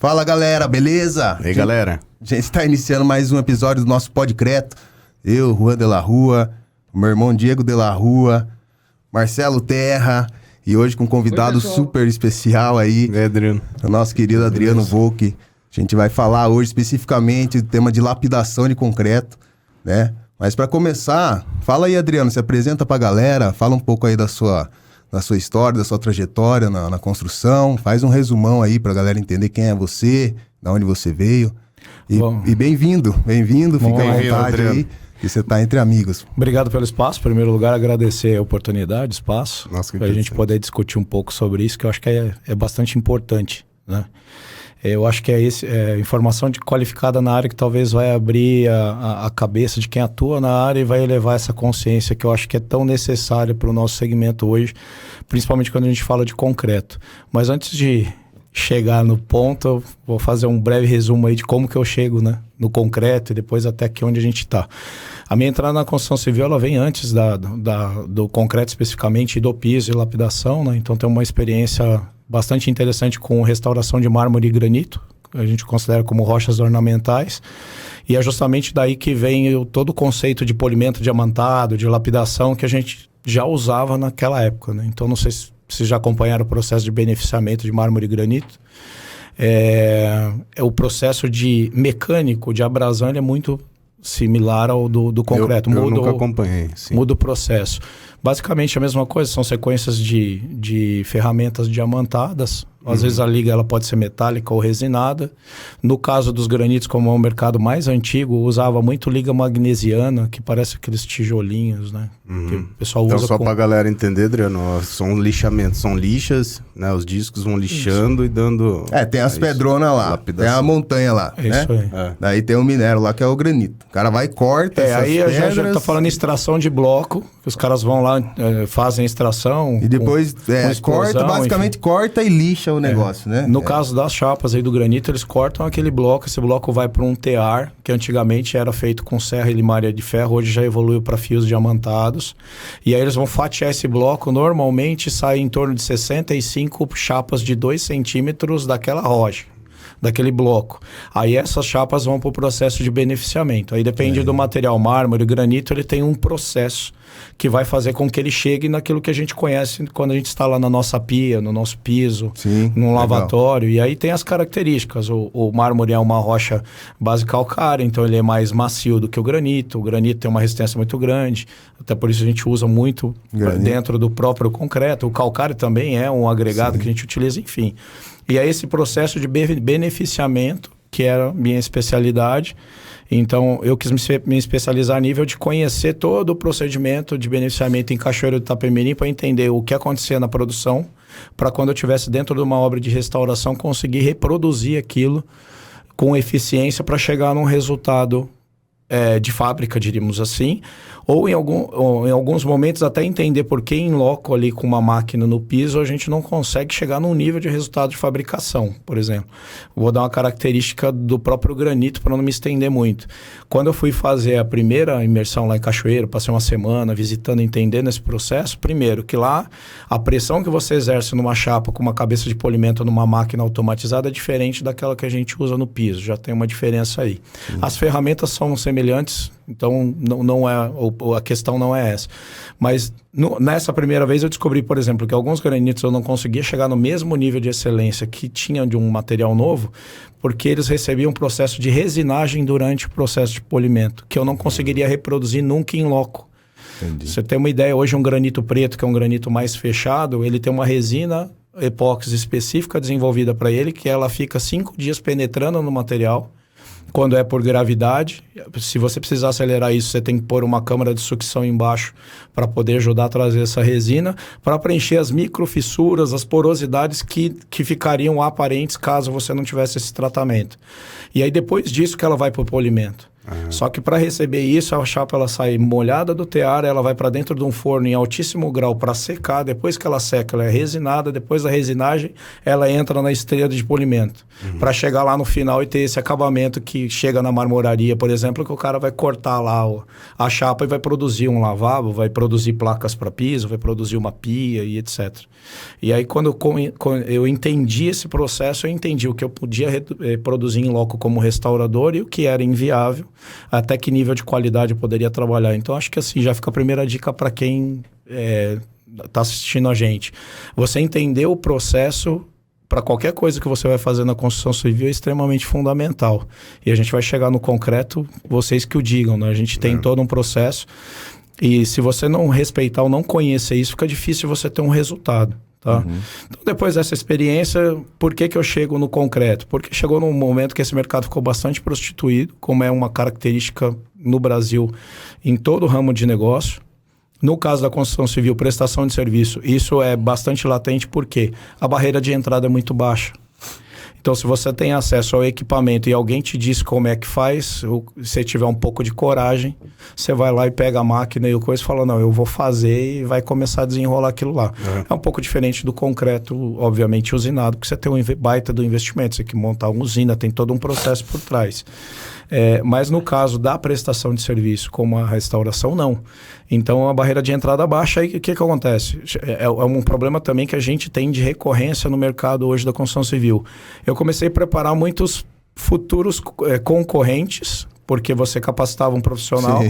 Fala, galera, beleza? E aí, galera? A gente está iniciando mais um episódio do nosso Podcreto. Eu, Juan de la Rua, meu irmão Diego de la Rua, Marcelo Terra, e hoje com um convidado super especial aí, Adriano. o nosso querido Adriano Volk. A gente vai falar hoje especificamente do tema de lapidação de concreto, né? Mas para começar, fala aí, Adriano, se apresenta pra galera, fala um pouco aí da sua história, da sua trajetória na construção, faz um resumão aí pra galera entender quem é você, de onde você veio. E bem-vindo, fica à vontade aí, que você tá entre amigos. Obrigado pelo espaço, em primeiro lugar agradecer a oportunidade, o espaço, para a gente poder discutir um pouco sobre isso, que eu acho que é bastante importante, né? Eu acho que é informação qualificada na área que talvez vai abrir a cabeça de quem atua na área e vai elevar essa consciência que eu acho que é tão necessária para o nosso segmento hoje, principalmente quando a gente fala de concreto. Mas antes de chegar no ponto, eu vou fazer um breve resumo aí de como que eu chego, né, no concreto e depois até aqui onde a gente está. A minha entrada na construção civil, ela vem antes do concreto especificamente e do piso e lapidação, né? Então tem uma experiência bastante interessante com restauração de mármore e granito, que a gente considera como rochas ornamentais, e é justamente daí que vem todo o conceito de polimento diamantado, de lapidação, que a gente já usava naquela época, né? Então não sei se vocês já acompanharam o processo de beneficiamento de mármore e granito. O processo mecânico de abrasão, ele é muito similar ao do concreto. Eu nunca acompanhei. Sim. Muda o processo. Basicamente a mesma coisa, são sequências de ferramentas diamantadas. Às vezes a liga ela pode ser metálica ou resinada. No caso dos granitos, como é um mercado mais antigo, usava muito liga magnesiana, que parece aqueles tijolinhos, né? Que o pessoal usa. Então, só pra galera entender, Adriano, são lixamentos, são lixas, né? Os discos vão lixando e dando... tem as pedronas lá, tem a montanha lá, né? Isso aí. Daí tem o minério lá, que é o granito. O cara vai e corta essas aí pedras... a gente tá falando em extração de bloco, que os caras vão lá, fazem a extração... E depois com explosão, basicamente corta e lixa o negócio, né? No caso das chapas aí do granito, eles cortam aquele bloco, esse bloco vai para um tear, que antigamente era feito com serra e limária de ferro, hoje já evoluiu para fios diamantados. E aí eles vão fatiar esse bloco, normalmente sai em torno de 65 chapas de 2 centímetros daquela rocha, daquele bloco. Aí essas chapas vão para o processo de beneficiamento. Aí depende do material, mármore, granito, ele tem um processo que vai fazer com que ele chegue naquilo que a gente conhece quando a gente está lá na nossa pia, no nosso piso, num lavatório. E aí tem as características. O mármore é uma rocha base calcária, então ele é mais macio do que o granito. O granito tem uma resistência muito grande, até por isso a gente usa muito dentro do próprio concreto. O calcário também é um agregado que a gente utiliza, enfim. E é esse processo de beneficiamento, que era minha especialidade. Então, eu quis me especializar a nível de conhecer todo o procedimento de beneficiamento em Cachoeiro do Itapemirim para entender o que acontecia na produção, para quando eu estivesse dentro de uma obra de restauração, conseguir reproduzir aquilo com eficiência para chegar num resultado de fábrica, diríamos assim, ou em alguns momentos até entender por que em loco ali com uma máquina no piso a gente não consegue chegar num nível de resultado de fabricação, por exemplo. Vou dar uma característica do próprio granito para não me estender muito. Quando eu fui fazer a primeira imersão lá em Cachoeiro, passei uma semana visitando, entendendo esse processo, primeiro que lá a pressão que você exerce numa chapa com uma cabeça de polimento numa máquina automatizada é diferente daquela que a gente usa no piso, já tem uma diferença aí. As ferramentas são semelhantes, então não é, a questão não é essa. Mas nessa primeira vez eu descobri, por exemplo, que alguns granitos eu não conseguia chegar no mesmo nível de excelência que tinha de um material novo, porque eles recebiam um processo de resinagem durante o processo de polimento, que eu não conseguiria reproduzir nunca em loco. Entendi. Você tem uma ideia, hoje um granito preto, que é um granito mais fechado, ele tem uma resina epóxi específica desenvolvida para ele, que ela fica 5 dias penetrando no material. Quando é por gravidade, se você precisar acelerar isso, você tem que pôr uma câmara de sucção embaixo para poder ajudar a trazer essa resina, para preencher as microfissuras, as porosidades que ficariam aparentes caso você não tivesse esse tratamento. E aí depois disso que ela vai para o polimento. Só que para receber isso, a chapa ela sai molhada do tear, ela vai para dentro de um forno em altíssimo grau para secar. Depois que ela seca, ela é resinada. Depois da resinagem, ela entra na esteira de polimento. Para chegar lá no final e ter esse acabamento que chega na marmoraria, por exemplo, que o cara vai cortar lá a chapa e vai produzir um lavabo, vai produzir placas para piso, vai produzir uma pia e etc. E aí quando eu entendi esse processo, eu entendi o que eu podia produzir em loco como restaurador e o que era inviável, até que nível de qualidade eu poderia trabalhar. Então acho que assim já fica a primeira dica para quem está assistindo a gente. Você entender o processo para qualquer coisa que você vai fazer na construção civil é extremamente fundamental. E a gente vai chegar no concreto, vocês que o digam, né? A gente tem todo um processo e se você não respeitar ou não conhecer isso, fica difícil você ter um resultado. Tá? Então, depois dessa experiência, por que eu chego no concreto? Porque chegou num momento que esse mercado ficou bastante prostituído, como é uma característica no Brasil em todo o ramo de negócio. No caso da construção civil, prestação de serviço, isso é bastante latente porque a barreira de entrada é muito baixa. Então, se você tem acesso ao equipamento e alguém te diz como é que faz, se você tiver um pouco de coragem, você vai lá e pega a máquina e o coisa e fala, não, eu vou fazer e vai começar a desenrolar aquilo lá. É um pouco diferente do concreto, obviamente, usinado, porque você tem um baita do investimento, você tem que montar uma usina, tem todo um processo por trás. Mas no caso da prestação de serviço, como a restauração, não. Então, a barreira de entrada baixa, aí o que acontece? É um problema também que a gente tem de recorrência no mercado hoje da construção civil. Eu comecei a preparar muitos futuros concorrentes, porque você capacitava um profissional,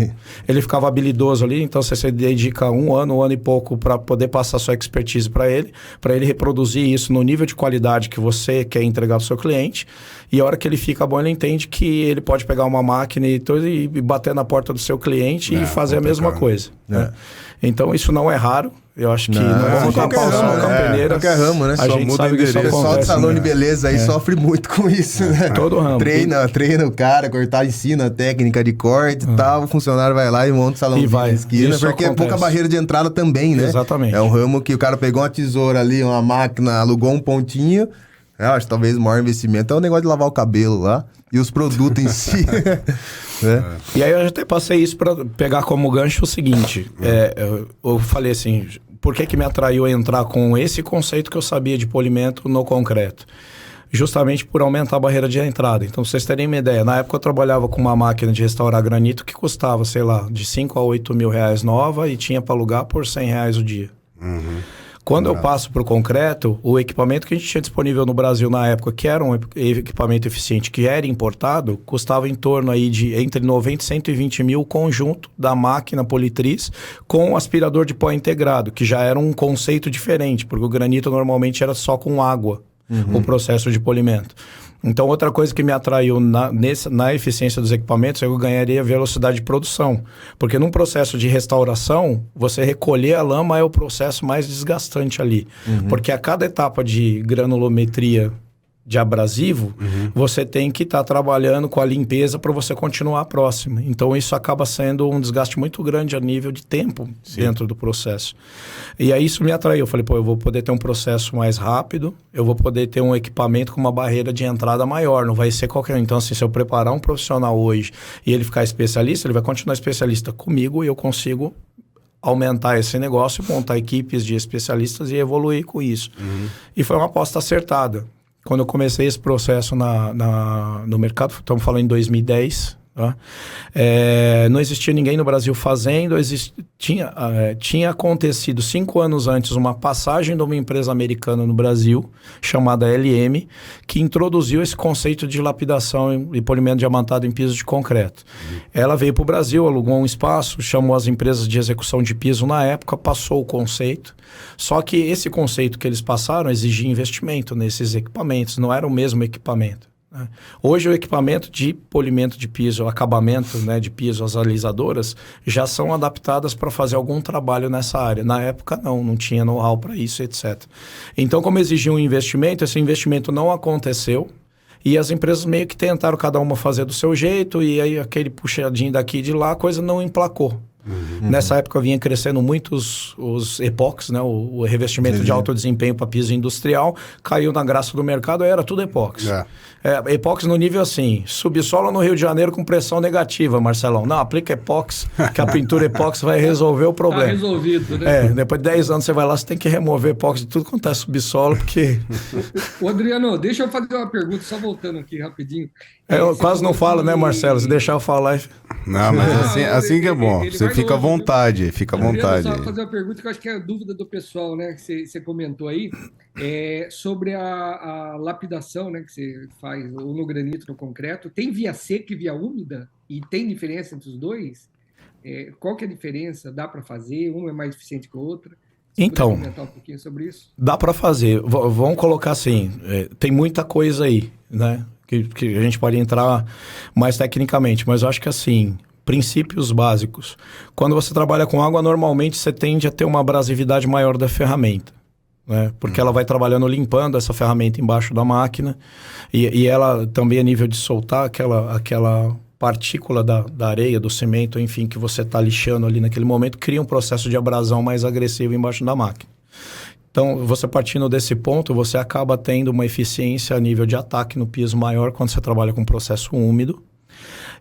ele ficava habilidoso ali, então você se dedica um ano e pouco para poder passar sua expertise para ele reproduzir isso no nível de qualidade que você quer entregar para o seu cliente, e a hora que ele fica bom, ele entende que ele pode pegar uma máquina e bater na porta do seu cliente e fazer a mesma coisa. Né? Então, isso não é raro. Eu acho que não é qualquer ramo, né? A gente sabe que isso acontece. O pessoal de salão de beleza aí sofre muito com isso, né? Todo ramo. Treina o cara, ensina a técnica de corte e tal, o funcionário vai lá e monta o salão de esquina, porque é pouca barreira de entrada também, né? Exatamente. É um ramo que o cara pegou uma tesoura ali, uma máquina, alugou um pontinho. Eu acho que talvez o maior investimento é o negócio de lavar o cabelo lá e os produtos em si. Né? E aí eu até passei isso para pegar como gancho o seguinte. Eu falei assim, por que me atraiu a entrar com esse conceito que eu sabia de polimento no concreto? Justamente por aumentar a barreira de entrada. Então, pra vocês terem uma ideia, na época eu trabalhava com uma máquina de restaurar granito que custava, sei lá, de 5 a 8 mil reais nova e tinha para alugar por 100 reais o dia. Quando eu passo para o concreto, o equipamento que a gente tinha disponível no Brasil na época, que era um equipamento eficiente, que era importado, custava em torno aí de entre 90 e 120 mil o conjunto da máquina politriz com aspirador de pó integrado, que já era um conceito diferente, porque o granito normalmente era só com água, o processo de polimento. Então, outra coisa que me atraiu na eficiência dos equipamentos é que eu ganharia velocidade de produção. Porque num processo de restauração, você recolher a lama é o processo mais desgastante ali. Porque a cada etapa de granulometria de abrasivo, você tem que estar trabalhando com a limpeza para você continuar a próxima. Então, isso acaba sendo um desgaste muito grande a nível de tempo dentro do processo. E aí, isso me atraiu. Eu falei, eu vou poder ter um processo mais rápido, eu vou poder ter um equipamento com uma barreira de entrada maior, não vai ser qualquer um. Então, assim, se eu preparar um profissional hoje e ele ficar especialista, ele vai continuar especialista comigo e eu consigo aumentar esse negócio, montar equipes de especialistas e evoluir com isso. E foi uma aposta acertada. Quando eu comecei esse processo no mercado, estamos falando em 2010, tá? Não existia ninguém no Brasil fazendo, tinha acontecido 5 anos antes uma passagem de uma empresa americana no Brasil, chamada LM, que introduziu esse conceito de lapidação e polimento diamantado em piso de concreto. Ela veio para o Brasil, alugou um espaço, chamou as empresas de execução de piso na época, passou o conceito. Só que esse conceito que eles passaram exigia investimento nesses equipamentos, não era o mesmo equipamento. Hoje o equipamento de polimento de piso, o acabamento, né, de piso, as alisadoras, já são adaptadas para fazer algum trabalho nessa área. Na época não tinha know-how para isso, etc. Então, como exigia um investimento, esse investimento não aconteceu e as empresas meio que tentaram cada uma fazer do seu jeito e aí aquele puxadinho daqui e de lá, a coisa não emplacou. Nessa época vinha crescendo muito os epox, né? O revestimento de alto desempenho para piso industrial. Caiu na graça do mercado, era tudo epox. Epox no nível assim, subsolo no Rio de Janeiro com pressão negativa, Marcelão. Não, aplica epox, que a pintura epox vai resolver o problema. Tá resolvido, né? Depois de 10 anos você vai lá, você tem que remover epox de tudo quanto é subsolo, porque... Ô, Adriano, deixa eu fazer uma pergunta, só voltando aqui rapidinho. Eu quase não falo, né, Marcelo? Se deixar eu falar... Não, mas assim que é bom. Você fica à vontade, fica à vontade. Eu só fazer uma pergunta que eu acho que é a dúvida do pessoal, né? Que você comentou aí, sobre a lapidação, né? Que você faz ou no granito, no concreto. Tem via seca e via úmida? E tem diferença entre os dois? Qual que é a diferença? Dá para fazer? Um é mais eficiente que o outro? Então, comentar um pouquinho sobre isso? Dá para fazer. Vamos colocar assim, tem muita coisa aí, né? Que a gente pode entrar mais tecnicamente, mas eu acho que assim, princípios básicos. Quando você trabalha com água, normalmente você tende a ter uma abrasividade maior da ferramenta, né? Porque ela vai trabalhando limpando essa ferramenta embaixo da máquina e ela também a nível de soltar aquela partícula da areia, do cimento, enfim, que você está lixando ali naquele momento, cria um processo de abrasão mais agressivo embaixo da máquina. Então, você partindo desse ponto, você acaba tendo uma eficiência a nível de ataque no piso maior quando você trabalha com processo úmido.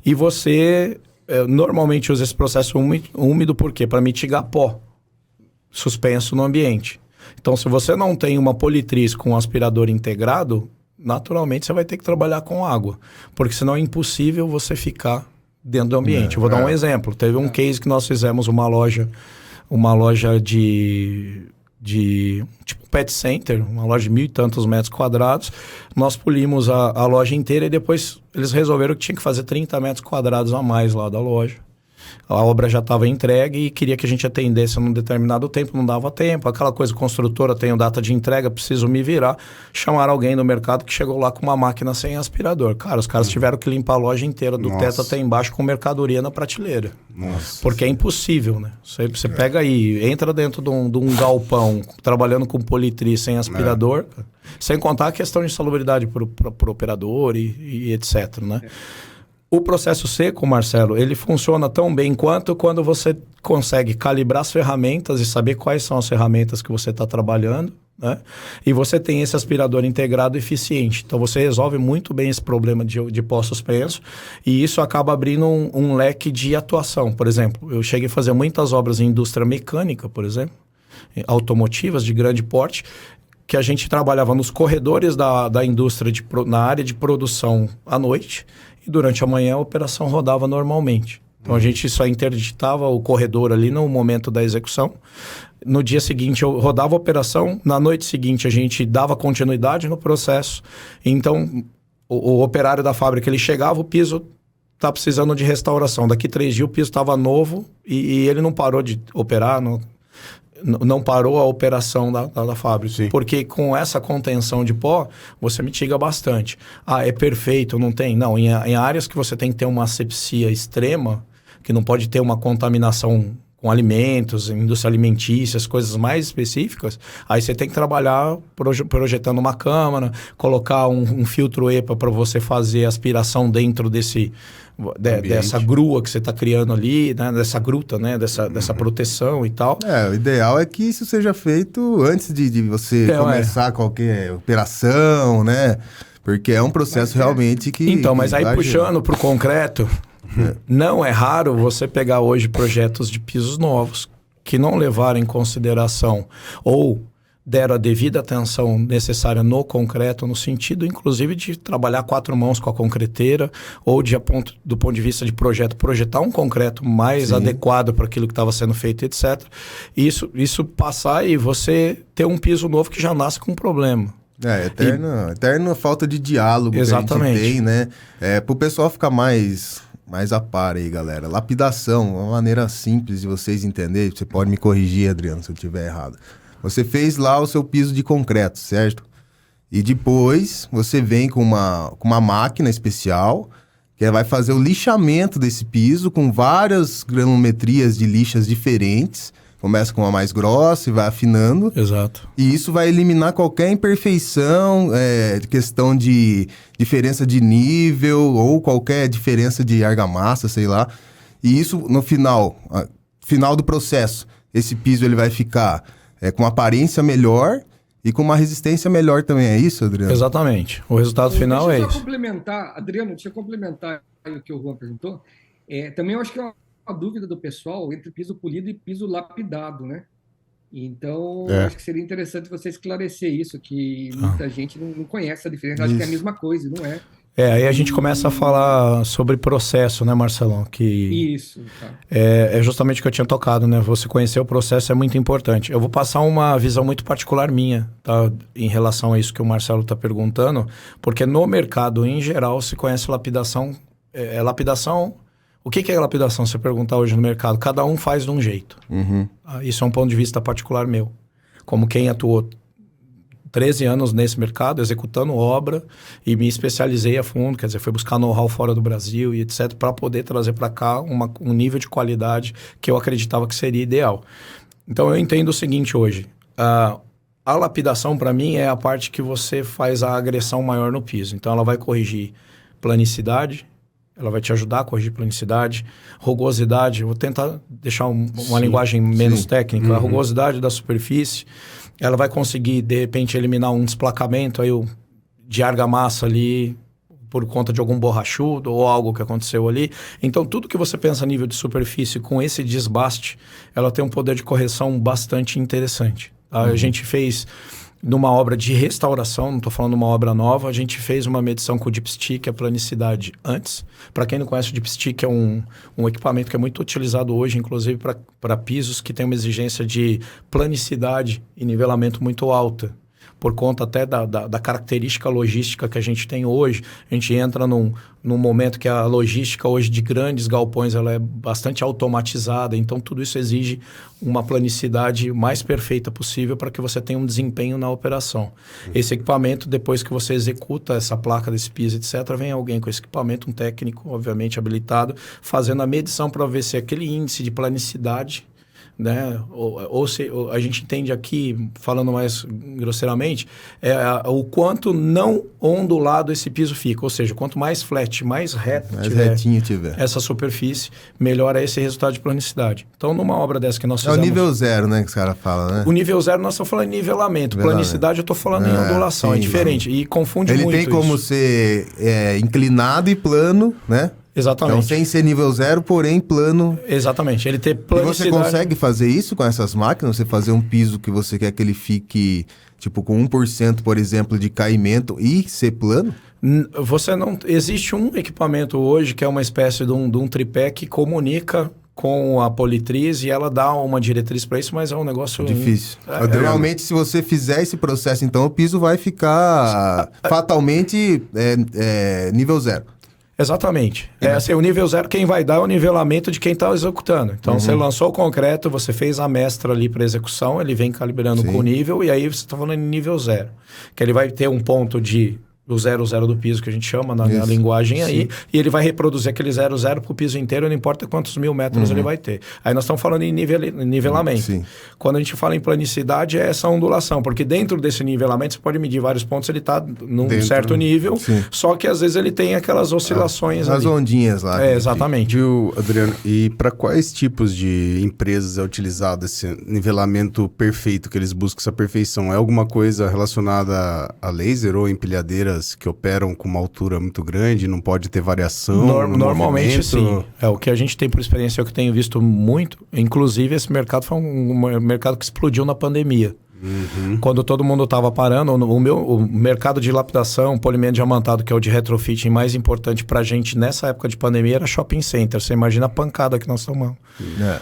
E você normalmente usa esse processo úmido por quê? Para mitigar pó suspenso no ambiente. Então, se você não tem uma politriz com um aspirador integrado, naturalmente você vai ter que trabalhar com água, porque senão é impossível você ficar dentro do ambiente. Eu vou dar um exemplo. Teve um case que nós fizemos uma loja de tipo pet center, uma loja de 1.000 e tantos metros quadrados. Nós polimos a loja inteira e depois eles resolveram que tinha que fazer 30 metros quadrados a mais lá da loja. A obra já estava entregue e queria que a gente atendesse num determinado tempo, não dava tempo. Aquela coisa, construtora, tenho data de entrega, preciso me virar. Chamaram alguém no mercado que chegou lá com uma máquina sem aspirador. Cara, os caras tiveram que limpar a loja inteira, do teto até embaixo, com mercadoria na prateleira. Nossa. Porque é impossível, né? Você pega aí, entra dentro de um galpão, trabalhando com politriz sem aspirador, sem contar a questão de insalubridade para o operador e etc, né? O processo seco, Marcelo, ele funciona tão bem quanto quando você consegue calibrar as ferramentas e saber quais são as ferramentas que você está trabalhando, né? E você tem esse aspirador integrado eficiente. Então, você resolve muito bem esse problema de pó suspenso e isso acaba abrindo um leque de atuação. Por exemplo, eu cheguei a fazer muitas obras em indústria mecânica, por exemplo, automotivas de grande porte, que a gente trabalhava nos corredores da indústria, na área de produção à noite, e durante a manhã a operação rodava normalmente. Então a gente só interditava o corredor ali no momento da execução. No dia seguinte eu rodava a operação, na noite seguinte a gente dava continuidade no processo. Então o operário da fábrica, ele chegava, o piso está precisando de restauração. Daqui 3 dias o piso estava novo e ele não parou de operar, não parou a operação da fábrica. Sim. Porque com essa contenção de pó, você mitiga bastante. É perfeito, não tem? Não, em áreas que você tem que ter uma asepsia extrema, que não pode ter uma contaminação com alimentos, indústria alimentícia, as coisas mais específicas, aí você tem que trabalhar projetando uma câmara, colocar um filtro EPA para você fazer aspiração dentro dessa grua que você está criando ali, né? Dessa gruta, né? Dessa proteção e tal. O ideal é que isso seja feito antes de você começar qualquer operação, né? Porque é um processo realmente que... Então, mas aí puxando para o concreto... Não é raro você pegar hoje projetos de pisos novos que não levaram em consideração ou deram a devida atenção necessária no concreto, no sentido, inclusive, de trabalhar 4 mãos com a concreteira ou do ponto de vista de projetar um concreto mais adequado para aquilo que estava sendo feito, etc. Isso passar e você ter um piso novo que já nasce com um problema. Eterna falta de diálogo. Exatamente. Que a gente tem, né? Para o pessoal ficar mais a par aí, galera. Lapidação é uma maneira simples de vocês entenderem. Você pode me corrigir, Adriano, se eu estiver errado. Você fez lá o seu piso de concreto, certo? E depois você vem com uma máquina especial que vai fazer o lixamento desse piso com várias granulometrias de lixas diferentes. Começa com uma mais grossa e vai afinando. Exato. E isso vai eliminar qualquer imperfeição, questão de diferença de nível ou qualquer diferença de argamassa, sei lá. E isso, no final, final do processo, esse piso ele vai ficar com uma aparência melhor e com uma resistência melhor também, é isso, Adriano? Exatamente. O resultado final é esse. Adriano, deixa eu complementar o que o Juan perguntou. Também eu acho que é uma dúvida do pessoal entre piso polido e piso lapidado, né? Então, acho que seria interessante você esclarecer isso, que muita gente não conhece a diferença, acha que é a mesma coisa, não é? Aí a gente começa a falar sobre processo, né, Marcelão? Isso, tá. É justamente o que eu tinha tocado, né? Você conhecer o processo é muito importante. Eu vou passar uma visão muito particular minha, tá? Em relação a isso que o Marcelo está perguntando, porque no mercado, em geral, se conhece lapidação. Lapidação... O que é lapidação? Se você perguntar hoje no mercado, cada um faz de um jeito. Uhum. Isso é um ponto de vista particular meu. Como quem atuou 13 anos nesse mercado, executando obra, e me especializei a fundo, quer dizer, fui buscar know-how fora do Brasil e etc, para poder trazer para cá um nível de qualidade que eu acreditava que seria ideal. Então, eu entendo o seguinte hoje. A lapidação, para mim, é a parte que você faz a agressão maior no piso. Então, ela vai corrigir planicidade, ela vai te ajudar a corrigir planicidade, rugosidade. Eu vou tentar deixar uma linguagem menos técnica. Uhum. A rugosidade da superfície, ela vai conseguir, de repente, eliminar um desplacamento aí, de argamassa ali, por conta de algum borrachudo ou algo que aconteceu ali. Então, tudo que você pensa a nível de superfície com esse desbaste, ela tem um poder de correção bastante interessante. Tá? A gente fez... Numa obra de restauração, não estou falando uma obra nova, a gente fez uma medição com o dipstick, a planicidade antes. Para quem não conhece, o dipstick é um equipamento que é muito utilizado hoje, inclusive para pisos que tem uma exigência de planicidade e nivelamento muito alta. Por conta até da característica logística que a gente tem hoje. A gente entra num momento que a logística hoje de grandes galpões ela é bastante automatizada, então tudo isso exige uma planicidade mais perfeita possível para que você tenha um desempenho na operação. Esse equipamento, depois que você executa essa placa desse piso, etc., vem alguém com esse equipamento, um técnico, obviamente habilitado, fazendo a medição para ver se aquele índice de planicidade, né? Ou a gente entende aqui, falando mais grosseiramente, o quanto não ondulado esse piso fica. Ou seja, quanto mais flat, mais reto tiver essa superfície, melhor é esse resultado de planicidade. Então, numa obra dessa que nós fizemos... É o nível zero, né, que os caras falam, né? O nível zero nós estamos falando em nivelamento. Planicidade eu estou falando em ondulação. Sim, é diferente. E confunde muito isso. Ele tem como ser inclinado e plano, né? Exatamente. Então, sem ser nível zero, porém plano. Exatamente. Ele ter planicidade... E você consegue fazer isso com essas máquinas? Você fazer um piso que você quer que ele fique, tipo, com 1%, por exemplo, de caimento e ser plano? Você não... Existe um equipamento hoje que é uma espécie de um tripé que comunica com a politriz e ela dá uma diretriz para isso, mas é um negócio... Difícil. Realmente, se você fizer esse processo, então, o piso vai ficar fatalmente nível zero. Exatamente. O nível zero, quem vai dar é o nivelamento de quem está executando. Então, você lançou o concreto, você fez a mestra ali para execução, ele vem calibrando com o nível, e aí você está falando em nível zero. Que ele vai ter um ponto do 0,0 do piso, que a gente chama na linguagem aí, e ele vai reproduzir aquele 0,0 para o piso inteiro, não importa quantos 1000 metros ele vai ter. Aí nós estamos falando em nivelamento. Sim. Quando a gente fala em planicidade, é essa ondulação, porque dentro desse nivelamento, você pode medir vários pontos, ele está num certo nível, só que às vezes ele tem aquelas oscilações as ondinhas lá. Exatamente. Viu, Adriano? E para quais tipos de empresas é utilizado esse nivelamento perfeito, que eles buscam essa perfeição? É alguma coisa relacionada a laser ou empilhadeiras que operam com uma altura muito grande, não pode ter variação? Normalmente sim. O que a gente tem por experiência, é o que tenho visto muito, inclusive esse mercado foi um mercado que explodiu na pandemia. Quando todo mundo estava parando, o mercado de lapidação, polimento diamantado, que é o de retrofitting mais importante para a gente nessa época de pandemia, era shopping center. Você imagina a pancada que nós tomamos.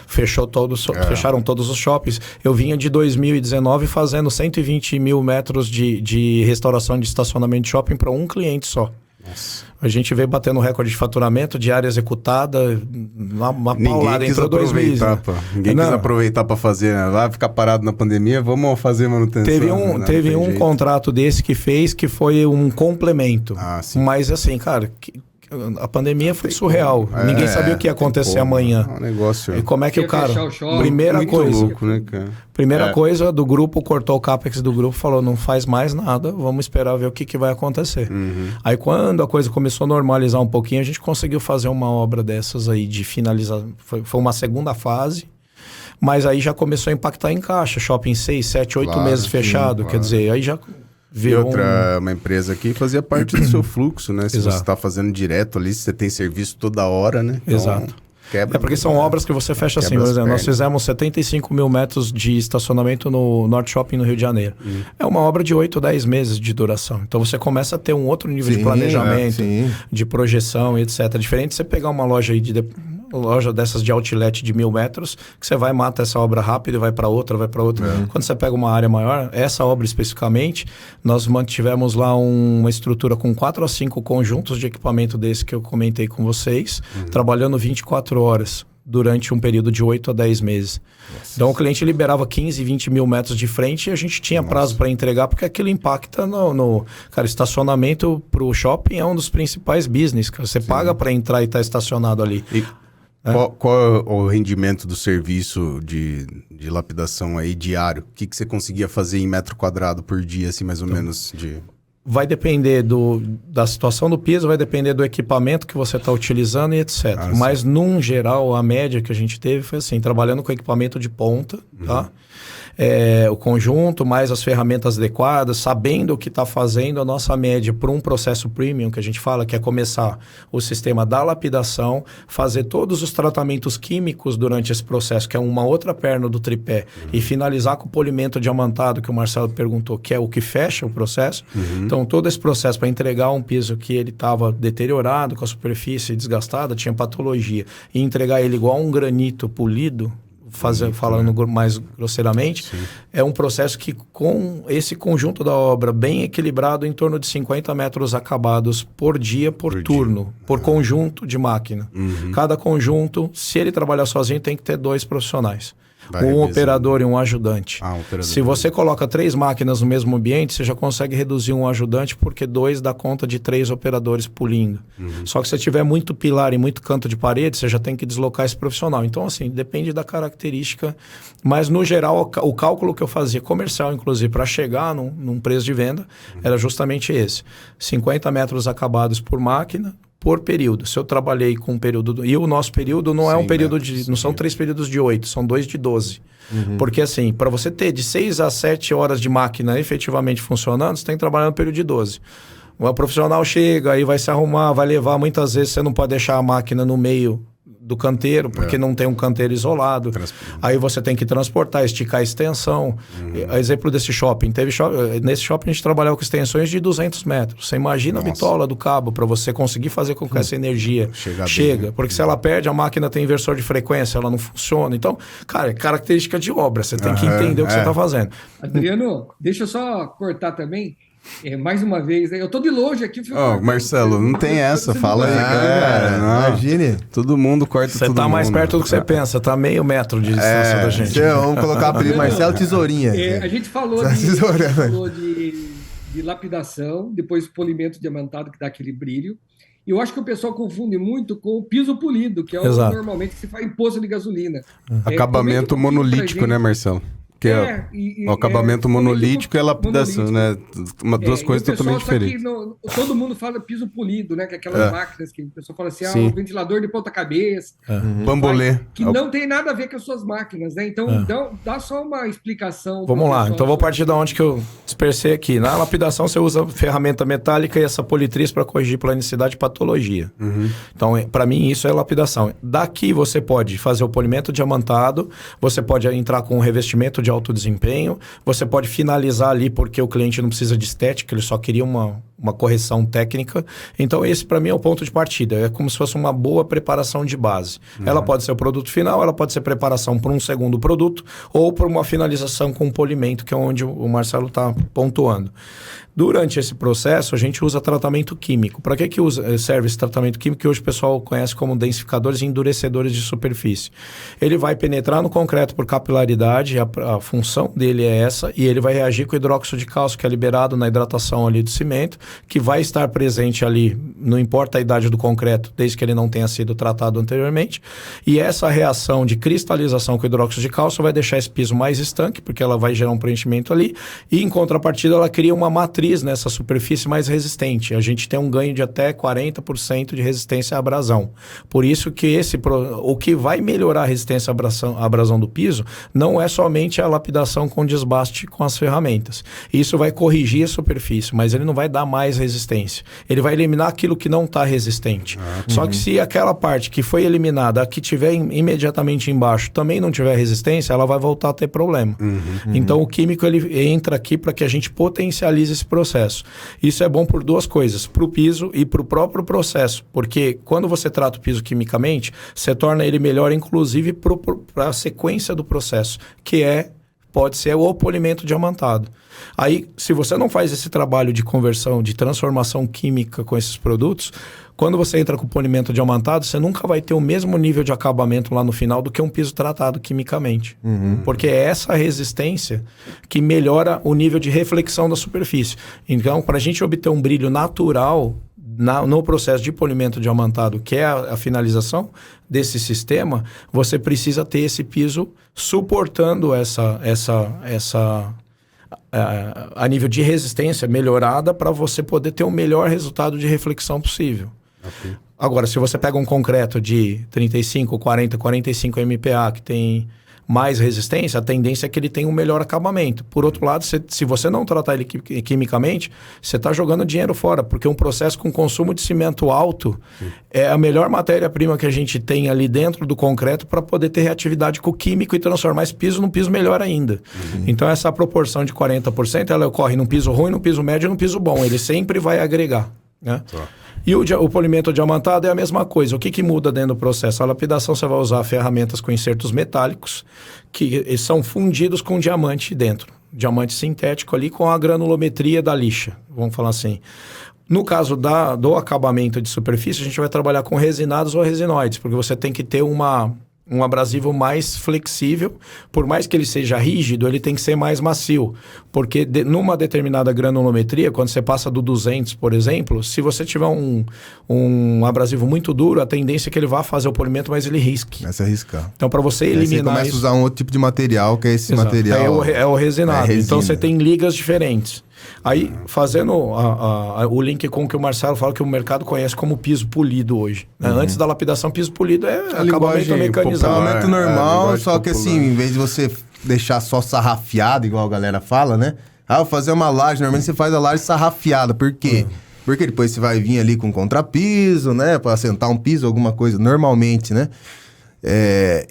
Fecharam todos os shoppings. Eu vinha de 2019 fazendo 120 mil metros de restauração de estacionamento de shopping para um cliente só. Nossa. A gente veio batendo recorde de faturamento, de área executada, uma paulada, entrou 2 meses. Ninguém quis aproveitar para fazer, né? Vai ficar parado na pandemia, vamos fazer manutenção. Teve um contrato desse que foi um complemento. Mas assim, cara... A pandemia foi surreal. Ninguém sabia o que ia acontecer amanhã. Um negócio. E como é que o cara... Primeira coisa do grupo, cortou o CAPEX do grupo, falou, não faz mais nada, vamos esperar ver o que vai acontecer. Aí quando a coisa começou a normalizar um pouquinho, a gente conseguiu fazer uma obra dessas aí de finalizar. Foi uma segunda fase. mas aí já começou a impactar em caixa. Shopping 6, 7, 8 meses fechado. Quer dizer, aí já virou... E outra, uma empresa aqui fazia parte do seu fluxo, né? Se Exato. você está fazendo direto ali, você tem serviço toda hora, né? Então, Exato. Quebra, porque são obras que você fecha assim, por exemplo, nós fizemos 75 mil metros de estacionamento no Norte Shopping no Rio de Janeiro. É uma obra de 8 ou 10 meses de duração. Então você começa a ter um outro nível de planejamento, de projeção e etc. Diferente de você pegar uma loja aí loja dessas de outlet de 1.000 metros, que você vai, mata essa obra rápido e vai para outra. Quando você pega uma área maior, essa obra especificamente, nós mantivemos lá uma estrutura com 4 a 5 conjuntos de equipamento desse que eu comentei com vocês, trabalhando 24 horas durante um período de 8 a 10 meses. Nossa. Então o cliente liberava 15, 20 mil metros de frente e a gente tinha prazo para entregar, porque aquilo impacta no... Cara, estacionamento para o shopping é um dos principais business. Cara. Você paga para entrar e estar estacionado ali. Qual é o rendimento do serviço de lapidação aí diário? O que você conseguia fazer em metro quadrado por dia, assim, mais ou menos? Vai depender da situação do piso, vai depender do equipamento que você está utilizando e etc. Mas, num geral, a média que a gente teve foi assim, trabalhando com equipamento de ponta, tá? O conjunto, mais as ferramentas adequadas, sabendo o que está fazendo, a nossa média para um processo premium, que a gente fala que é começar o sistema da lapidação, fazer todos os tratamentos químicos durante esse processo, que é uma outra perna do tripé, e finalizar com o polimento diamantado, que o Marcelo perguntou, que é o que fecha o processo. Então, todo esse processo para entregar um piso que ele estava deteriorado, com a superfície desgastada, tinha patologia, e entregar ele igual um granito polido, falando mais grosseiramente, é um processo que, com esse conjunto da obra bem equilibrado, em torno de 50 metros acabados por dia, por turno, por conjunto de máquina. Cada conjunto, se ele trabalhar sozinho, tem que ter 2 profissionais. Um operador e um ajudante. Se você coloca 3 máquinas no mesmo ambiente, você já consegue reduzir um ajudante, porque 2 dá conta de 3 operadores pulindo. Só que se tiver muito pilar e muito canto de parede, você já tem que deslocar esse profissional. Então, assim, depende da característica. Mas, no geral, o cálculo que eu fazia comercial, inclusive, para chegar num preço de venda, era justamente esse. 50 metros acabados por máquina, por período. Se eu trabalhei com um período... E o nosso período não é um período de... Não são 3 períodos de 8, são 2 de 12. Porque assim, para você ter de 6 a 7 horas de máquina efetivamente funcionando, você tem que trabalhar no período de 12. O profissional chega, aí vai se arrumar, vai levar... Muitas vezes você não pode deixar a máquina no meio do canteiro, porque não tem um canteiro isolado. Aí você tem que transportar, esticar a extensão. Exemplo desse shopping. Nesse shopping a gente trabalhava com extensões de 200 metros. Você imagina a bitola do cabo para você conseguir fazer com que essa energia chega. Porque se ela perde, a máquina tem inversor de frequência, ela não funciona. Então, cara, é característica de obra. Você tem que entender o que você está fazendo. Adriano, deixa eu só cortar também. Mais uma vez, eu tô de longe aqui. Marcelo, não tem essa, fala aí, cara. Imagine. Todo mundo corta todo mundo. Você tá mais perto do que você pensa, tá meio metro de distância da gente. Vamos colocar o Marcelo Tesourinha. A gente falou de lapidação, depois polimento diamantado, que dá aquele brilho. E eu acho que o pessoal confunde muito com o piso polido, que é o normalmente que se faz em poço de gasolina. Acabamento monolítico, né, Marcelo? Que o acabamento monolítico e a lapidação, né? Duas coisas totalmente diferentes. Todo mundo fala piso polido, né? Que é aquelas máquinas que o pessoal fala assim, o ventilador de ponta cabeça. Bambolê. Que não tem nada a ver com as suas máquinas, né? Então, dá só uma explicação. Vamos lá. Então, vou partir da onde que eu dispersei aqui. Na lapidação, você usa ferramenta metálica e essa politriz para corrigir planicidade e patologia. Então, para mim, isso é lapidação. Daqui, você pode fazer o polimento diamantado, você pode entrar com um revestimento de alto desempenho, você pode finalizar ali porque o cliente não precisa de estética, ele só queria uma correção técnica. Então esse para mim é o ponto de partida, é como se fosse uma boa preparação de base. Ela pode ser o produto final, ela pode ser preparação para um segundo produto ou para uma finalização com polimento, que é onde o Marcelo está pontuando. Durante esse processo, a gente usa tratamento químico. Para que serve esse tratamento químico que hoje o pessoal conhece como densificadores e endurecedores de superfície? Ele vai penetrar no concreto por capilaridade, a função dele é essa, e ele vai reagir com o hidróxido de cálcio, que é liberado na hidratação ali do cimento, que vai estar presente ali, não importa a idade do concreto, desde que ele não tenha sido tratado anteriormente. E essa reação de cristalização com o hidróxido de cálcio vai deixar esse piso mais estanque, porque ela vai gerar um preenchimento ali, e em contrapartida ela cria uma matriz giz nessa superfície mais resistente. A gente tem um ganho de até 40% de resistência à abrasão. Por isso que o que vai melhorar a resistência à abrasão do piso não é somente a lapidação com desbaste com as ferramentas. Isso vai corrigir a superfície, mas ele não vai dar mais resistência. Ele vai eliminar aquilo que não está resistente. Só que se aquela parte que foi eliminada, a que tiver imediatamente embaixo, também não tiver resistência, ela vai voltar a ter problema. Então o químico ele entra aqui para que a gente potencialize esse processo. Isso é bom por duas coisas, para o piso e para o próprio processo, porque quando você trata o piso quimicamente, você torna ele melhor, inclusive para a sequência do processo, que pode ser o polimento diamantado. Aí, se você não faz esse trabalho de conversão, de transformação química com esses produtos, quando você entra com o polimento diamantado, você nunca vai ter o mesmo nível de acabamento lá no final do que um piso tratado quimicamente. Porque é essa resistência que melhora o nível de reflexão da superfície. Então, para a gente obter um brilho natural no processo de polimento diamantado, que é a finalização desse sistema, você precisa ter esse piso suportando a nível de resistência melhorada para você poder ter o melhor resultado de reflexão possível. Okay. Agora, se você pega um concreto de 35, 40, 45 MPa que tem mais resistência, a tendência é que ele tenha um melhor acabamento. Por outro lado, se você não tratar ele quimicamente, você está jogando dinheiro fora, porque um processo com consumo de cimento alto é a melhor matéria-prima que a gente tem ali dentro do concreto para poder ter reatividade com o químico e transformar esse piso num piso melhor ainda. Então, essa proporção de 40%, ela ocorre num piso ruim, num piso médio e num piso bom. Ele sempre vai agregar, né? E o polimento diamantado é a mesma coisa. O que muda dentro do processo? A lapidação, você vai usar ferramentas com insertos metálicos que são fundidos com diamante dentro. Diamante sintético ali com a granulometria da lixa, vamos falar assim. No caso do acabamento de superfície, a gente vai trabalhar com resinados ou resinoides, porque você tem que ter um abrasivo mais flexível. Por mais que ele seja rígido, ele tem que ser mais macio. Porque numa determinada granulometria, quando você passa do 200, por exemplo, se você tiver um abrasivo muito duro, a tendência é que ele vá fazer o polimento, mas ele risque. Começa a riscar. Então, para você eliminar você começa a usar um outro tipo de material, que é esse material... É o resinado. Então, você tem ligas diferentes. Aí, fazendo o link com o que o Marcelo fala, que o mercado conhece como piso polido hoje. Né? Antes da lapidação, piso polido é acabamento mecanizado. Acabamento normal, só que assim, em vez de você deixar só sarrafiado, igual a galera fala, né? Vou fazer uma laje, normalmente você faz a laje sarrafiada. Por quê? Porque depois você vai vir ali com contrapiso, né? Para assentar um piso, alguma coisa, normalmente, né?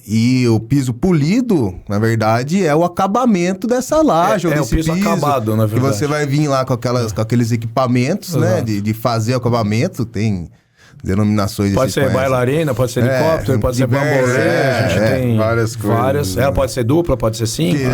E o piso polido, na verdade, é o acabamento dessa laje, ou desse o piso acabado, na verdade. Que você vai vir lá com aqueles equipamentos, né? De fazer o acabamento, tem denominações... Pode ser bailarina, pode ser helicóptero, pode ser bambolê, a gente tem várias coisas. Ela pode ser dupla, pode ser simples.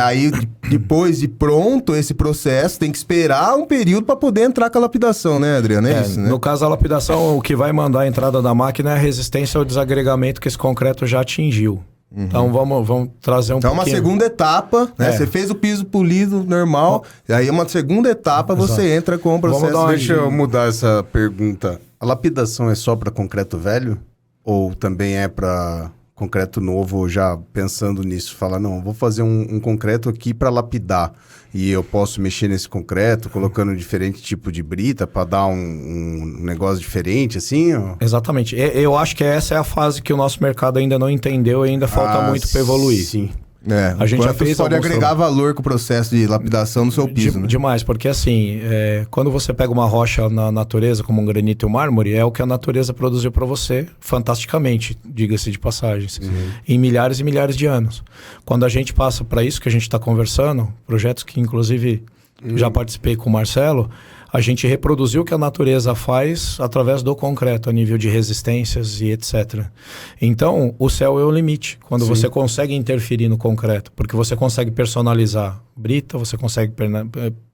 Aí, depois de pronto esse processo, tem que esperar um período para poder entrar com a lapidação, né, Adriano? É isso, né? No caso da lapidação, o que vai mandar a entrada da máquina é a resistência ao desagregamento que esse concreto já atingiu. Então vamos trazer um pouquinho. Então uma segunda etapa, né? Você fez o piso polido normal, e aí uma segunda etapa você entra com o processo. Deixa eu mudar essa pergunta. A lapidação é só para concreto velho? Ou também é para concreto novo, já pensando nisso? Fala, não, vou fazer um concreto aqui para lapidar. E eu posso mexer nesse concreto, colocando diferente tipo de brita para dar um negócio diferente, assim? Ou... Exatamente. Eu acho que essa é a fase que o nosso mercado ainda não entendeu e ainda falta muito para evoluir. Sim. A gente já fez pode agregar valor com o processo de lapidação no seu piso, né? Demais, porque assim, quando você pega uma rocha na natureza, como um granito e um mármore, é o que a natureza produziu para você, fantasticamente, diga-se de passagens, em milhares e milhares de anos. Quando a gente passa para isso que a gente está conversando, projetos que inclusive já participei com o Marcelo, a gente reproduziu o que a natureza faz através do concreto, a nível de resistências e etc. Então, o céu é o limite, quando você consegue interferir no concreto, porque você consegue personalizar brita, você consegue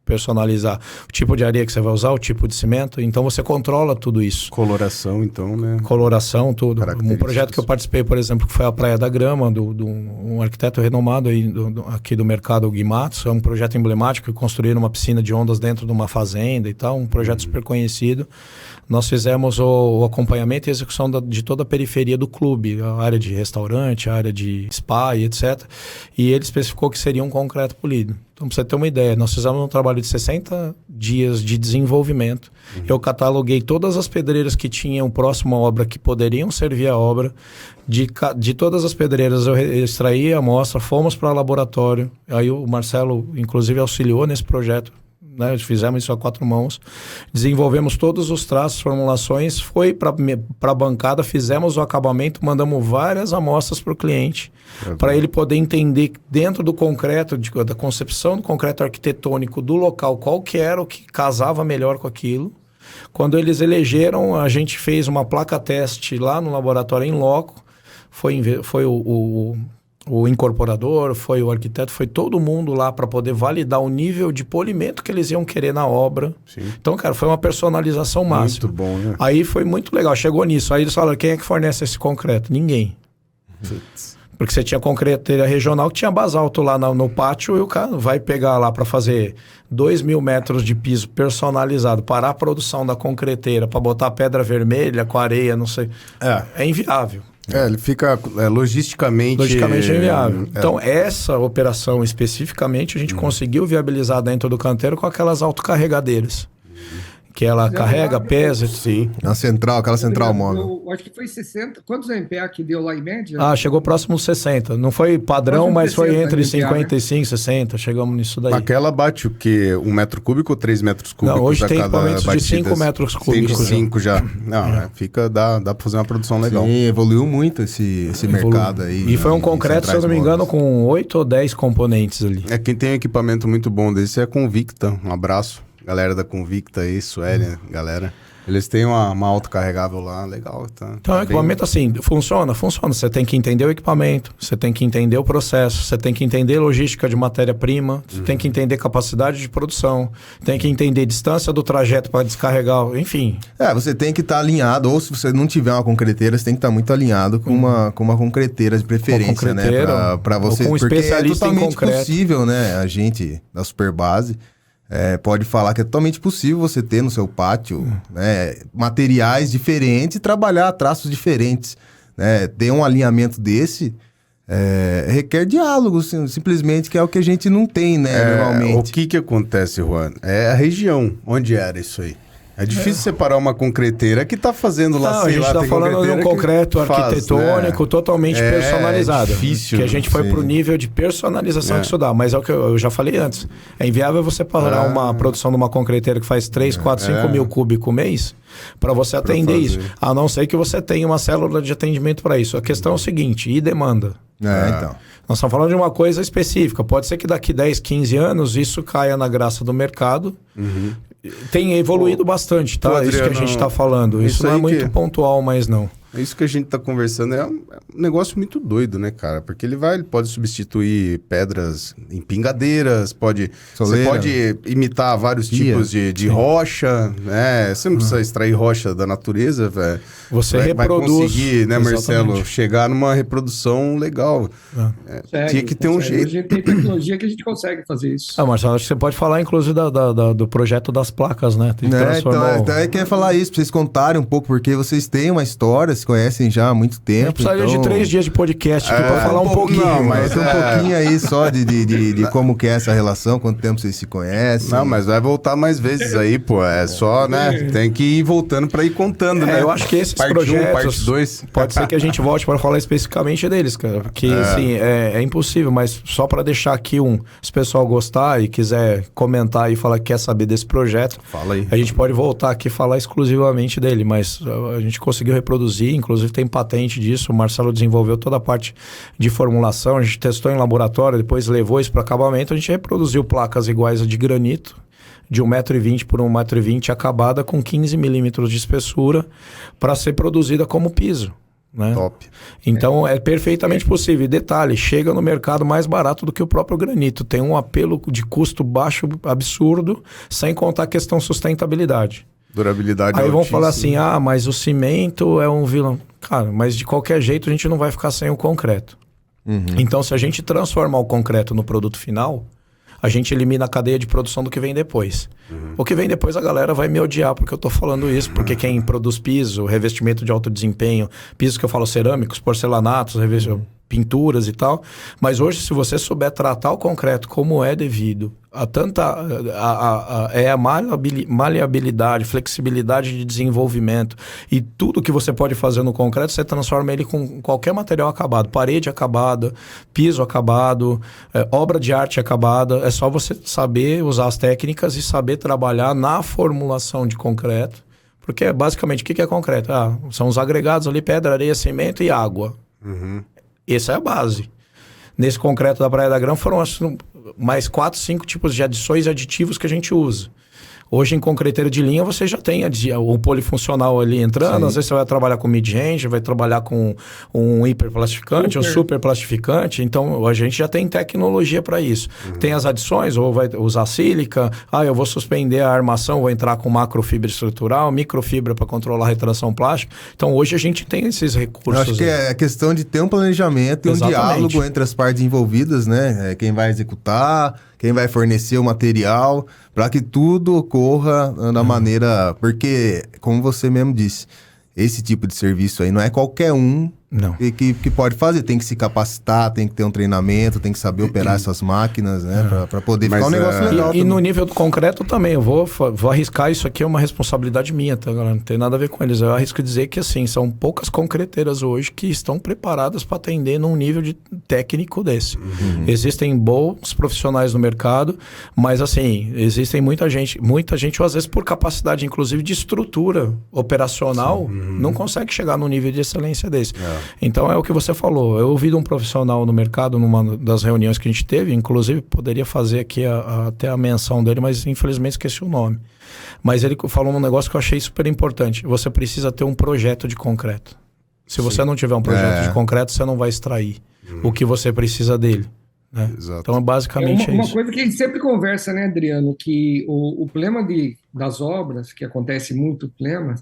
personalizar o tipo de areia que você vai usar, o tipo de cimento, então você controla tudo isso. Coloração, então, né? Coloração, tudo. Um projeto que eu participei, por exemplo, que foi a Praia da Grama, um arquiteto renomado aí aqui do mercado, o Gui Matos, é um projeto emblemático, que construíram uma piscina de ondas dentro de uma fazenda e tal, um projeto super conhecido. Nós fizemos o acompanhamento e execução de toda a periferia do clube, a área de restaurante, a área de spa e etc. E ele especificou que seria um concreto polido. Então, para você ter uma ideia, nós fizemos um trabalho de 60 dias de desenvolvimento. Eu cataloguei todas as pedreiras que tinham próximo à obra, que poderiam servir à obra. De todas as pedreiras, eu extraí a amostra, fomos para o laboratório. Aí o Marcelo, inclusive, auxiliou nesse projeto. Né? Fizemos isso a 4 mãos. Desenvolvemos todos os traços, formulações. Foi para a bancada, fizemos o acabamento, mandamos várias amostras para o cliente. Para ele poder entender dentro do concreto, da concepção do concreto arquitetônico do local, qual que era o que casava melhor com aquilo. Quando eles elegeram, a gente fez uma placa teste lá no laboratório em loco. Foi o incorporador, foi o arquiteto, foi todo mundo lá para poder validar o nível de polimento que eles iam querer na obra. Sim. Então, cara, foi uma personalização máxima. Muito bom, né? Aí foi muito legal, chegou nisso. Aí eles falaram, quem é que fornece esse concreto? Ninguém. Porque você tinha concreteira regional que tinha basalto lá no pátio e o cara vai pegar lá para fazer 2.000 metros de piso personalizado, parar a produção da concreteira para botar pedra vermelha com areia, não sei. É inviável. Ele fica logisticamente... Logicamente é inviável. Então, essa operação especificamente, a gente conseguiu viabilizar dentro do canteiro com aquelas autocarregadeiras. Que ela carrega, pesa. Sim. Na central, aquela central móvel. Eu acho que foi 60. Quantos AMPA que deu lá em média? Chegou próximo dos 60. Não foi padrão, mas foi entre 55 e 60. Chegamos nisso daí. Aquela bate o quê? 1 metro cúbico ou 3 metros cúbicos? Não, hoje tem equipamentos de 5 metros cúbicos. 5 já. Não, dá pra fazer uma produção legal. Sim, evoluiu muito esse mercado aí. E foi um concreto, se eu não me engano, com 8 ou 10 componentes ali. Quem tem um equipamento muito bom desse é a Convicta. Um abraço. Galera da Convicta aí, Suélia, galera. Eles têm uma autocarregável lá, legal. Então, o equipamento assim, funciona. Você tem que entender o equipamento, você tem que entender o processo, você tem que entender logística de matéria-prima, você tem que entender capacidade de produção, tem que entender distância do trajeto para descarregar, enfim. Você tem que estar alinhado, ou se você não tiver uma concreteira, você tem que estar muito alinhado com uma concreteira de preferência, né? Para você, com um porque especialista é totalmente em concreto. possível, né? A gente da Superbase pode falar que é totalmente possível você ter no seu pátio materiais diferentes e trabalhar traços diferentes. Né? Ter um alinhamento desse requer diálogo, simplesmente, que é o que a gente não tem, né, normalmente. O que acontece, Juan? É a região. Onde era isso aí? É difícil separar uma concreteira que está fazendo lá, a gente está falando de um concreto arquitetônico totalmente personalizado. É difícil. Que a gente foi para o nível de personalização que isso dá. Mas é o que eu já falei antes. É inviável você parar uma produção de uma concreteira que faz 3, 4, 5 mil cúbicos mês para você atender isso. A não ser que você tenha uma célula de atendimento para isso. A questão é o seguinte, e demanda? Então. Nós estamos falando de uma coisa específica. Pode ser que daqui 10, 15 anos isso caia na graça do mercado. Tem evoluído bastante, tá? Adriano, isso que a gente está falando. Isso não é muito pontual, mas não. Isso que a gente está conversando é um negócio muito doido, né, cara? Porque ele pode substituir pedras em pingadeiras, você pode imitar vários tipos de rocha, né? Você não precisa extrair rocha da natureza, velho. Você vai reproduz. Conseguir, né, Marcelo, chegar numa reprodução legal. Tinha que ter um jeito. Hoje tem tecnologia que a gente consegue fazer isso. Marcelo, acho que você pode falar, inclusive, do projeto das placas, né? Então, eu queria falar isso, pra vocês contarem um pouco, porque vocês têm uma história, se conhecem já há muito tempo. Eu precisaria de 3 dias de podcast aqui pra falar um pouquinho. Não, mas um pouquinho aí só de como que é essa relação, quanto tempo vocês se conhecem. Não, mas vai voltar mais vezes aí, pô. É só, né? Tem que ir voltando pra ir contando, né? Eu acho que esses parte projetos... 1, parte 2. Pode ser que a gente volte para falar especificamente deles, cara. Porque, assim, é impossível, mas só para deixar aqui se o pessoal gostar e quiser comentar e falar que quer saber desse projeto, fala aí. A gente pode voltar aqui e falar exclusivamente dele, mas a gente conseguiu reproduzir, inclusive tem patente disso, o Marcelo desenvolveu toda a parte de formulação, a gente testou em laboratório, depois levou isso para acabamento, a gente reproduziu placas iguais a de granito, de 1,20 m por 1,20 m, acabada com 15 milímetros de espessura, para ser produzida como piso. Né? Top. Então é perfeitamente possível. E detalhe, chega no mercado mais barato do que o próprio granito. Tem um apelo de custo baixo absurdo, sem contar a questão sustentabilidade. Durabilidade Aí vão altíssima. falar assim, mas o cimento é um vilão. Cara, mas de qualquer jeito a gente não vai ficar sem o concreto. Então se a gente transformar o concreto no produto final, a gente elimina a cadeia de produção do que vem depois. O que vem depois a galera vai me odiar porque eu tô falando isso, porque quem produz piso, revestimento de alto desempenho, pisos que eu falo cerâmicos, porcelanatos, pinturas e tal, mas hoje se você souber tratar o concreto como é devido, a maleabilidade, flexibilidade de desenvolvimento e tudo que você pode fazer no concreto, você transforma ele com qualquer material acabado, parede acabada, piso acabado, obra de arte acabada, é só você saber usar as técnicas e saber trabalhar na formulação de concreto, porque basicamente o que é concreto? São os agregados ali, pedra, areia, cimento e água. Essa é a base. Nesse concreto da Praia da Grama foram mais 4, 5 tipos de adições e aditivos que a gente usa. Hoje, em concreteiro de linha, você já tem o polifuncional ali entrando. Sim. Às vezes você vai trabalhar com mid-range, vai trabalhar com um hiperplastificante, um superplastificante. Então, a gente já tem tecnologia para isso. Tem as adições, ou vai usar sílica. Eu vou suspender a armação, vou entrar com macrofibra estrutural, microfibra para controlar a retração plástica. Então, hoje a gente tem esses recursos. Eu acho que é questão de ter um planejamento e um diálogo entre as partes envolvidas, né? Quem vai executar, quem vai fornecer o material, para que tudo ocorra da maneira... Porque, como você mesmo disse, esse tipo de serviço aí não é qualquer um que pode fazer. Tem que se capacitar, tem que ter um treinamento, tem que saber operar essas máquinas, né? Para poder ficar um negócio legal. E no nível do concreto também, eu vou arriscar, isso aqui é uma responsabilidade minha, tá, galera? Não tem nada a ver com eles. Eu arrisco dizer que, assim, são poucas concreteiras hoje que estão preparadas para atender num nível de técnico desse. Existem bons profissionais no mercado, mas, assim, existem muita gente, ou às vezes por capacidade, inclusive, de estrutura operacional, não consegue chegar num nível de excelência desse. Então é o que você falou. Eu ouvi de um profissional no mercado numa das reuniões que a gente teve, inclusive poderia fazer aqui até a menção dele, mas infelizmente esqueci o nome. Mas ele falou um negócio que eu achei super importante. Você precisa ter um projeto de concreto. Se você não tiver um projeto de concreto, você não vai extrair o que você precisa dele. Né? Então, basicamente é isso. Uma coisa que a gente sempre conversa, né, Adriano, que o problema das obras, que acontece muito problema,